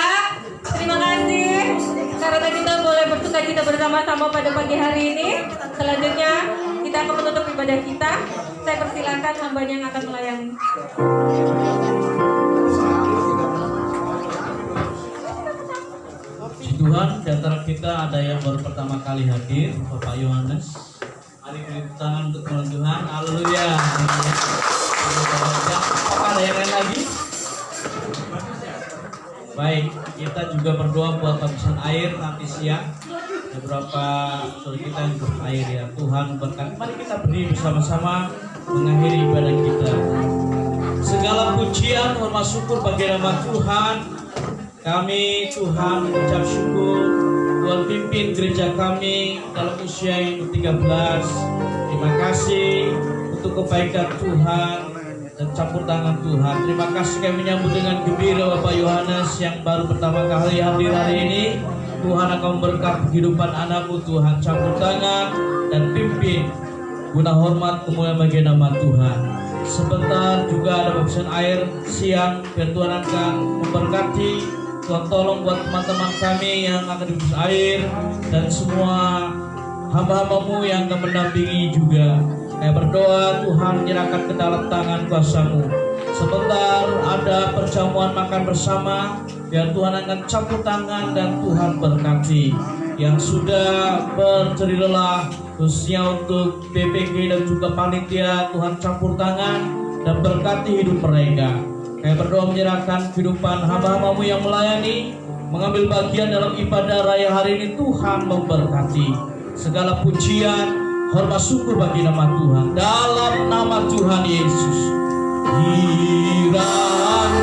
Terima kasih karena kita boleh bersukacita bersama-sama pada pagi hari ini. Selanjutnya kita akan menutup ibadah kita. Saya persilakan hambanya yang akan melayani. Puji Tuhan, di antara kita ada yang baru pertama kali hadir, Bapak Yohanes. Mari beri tangan untuk Tuhan Tuhan. Haleluya. Apakah ada yang lain lagi? Baik, kita juga berdoa buat habisan air nanti siang. Beberapa saudara kita yang berair ya. Tuhan berkati. Mari kita berdiri bersama-sama mengakhiri ibadah kita. Segala pujian, hormat, syukur bagi nama Tuhan. Kami Tuhan mengucap syukur Tuhan pimpin gereja kami dalam usia yang ke-13. Terima kasih untuk kebaikan Tuhan dan campur tangan Tuhan. Terima kasih kami menyambut dengan gembira Bapak Yohanes yang baru pertama kali hadir hari ini. Tuhan akan memberkati kehidupan anakmu, Tuhan campur tangan dan pimpin guna hormat kemuliaan bagi nama Tuhan. Sebentar juga ada baptisan air siang, biar Tuhan akan memberkati. Tuhan tolong buat teman-teman kami yang akan dibaptis air dan semua hamba-hambamu yang akan mendampingi juga. Saya berdoa Tuhan menyerahkan ke dalam tangan kuasa-Mu. Sebentar ada perjamuan makan bersama, biar Tuhan akan campur tangan dan Tuhan berkati. Yang sudah berjeri lelah, khususnya untuk BPG dan juga panitia, Tuhan campur tangan dan berkati hidup mereka. Saya berdoa menyerahkan kehidupan hamba-hambamu yang melayani, mengambil bagian dalam ibadah raya hari ini. Tuhan memberkati. Segala pujian, hormat syukur bagi nama Tuhan. Dalam nama Tuhan Yesus. Kiranya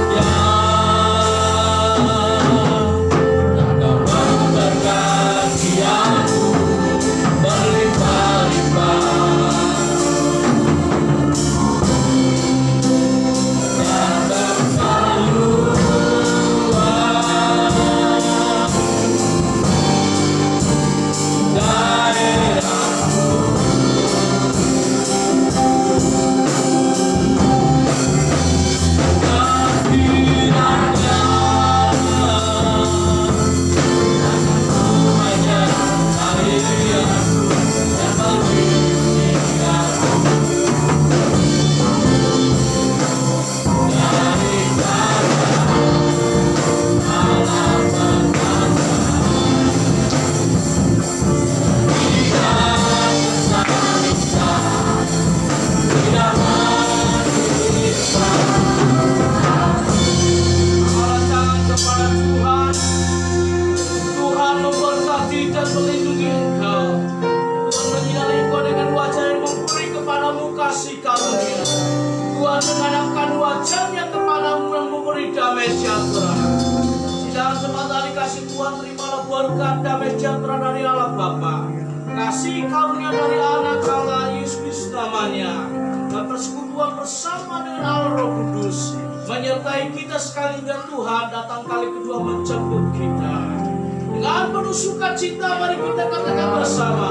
Engkau memberkati aku berlimpah-limpah. Menghadapkan wajahnya kepadamu dan memberi damai sejahtera. Sedang semata dikasih Tuhan, terimalah berkat damai sejahtera dari Allah Bapa, kasih karunia dari anak Allah Yesus namanya, dan persekutuan bersama dengan Allah Roh Kudus menyertai kita sekali hingga Tuhan datang kali kedua menjemput kita. Dengan penuh sukacita mari kita katakan bersama.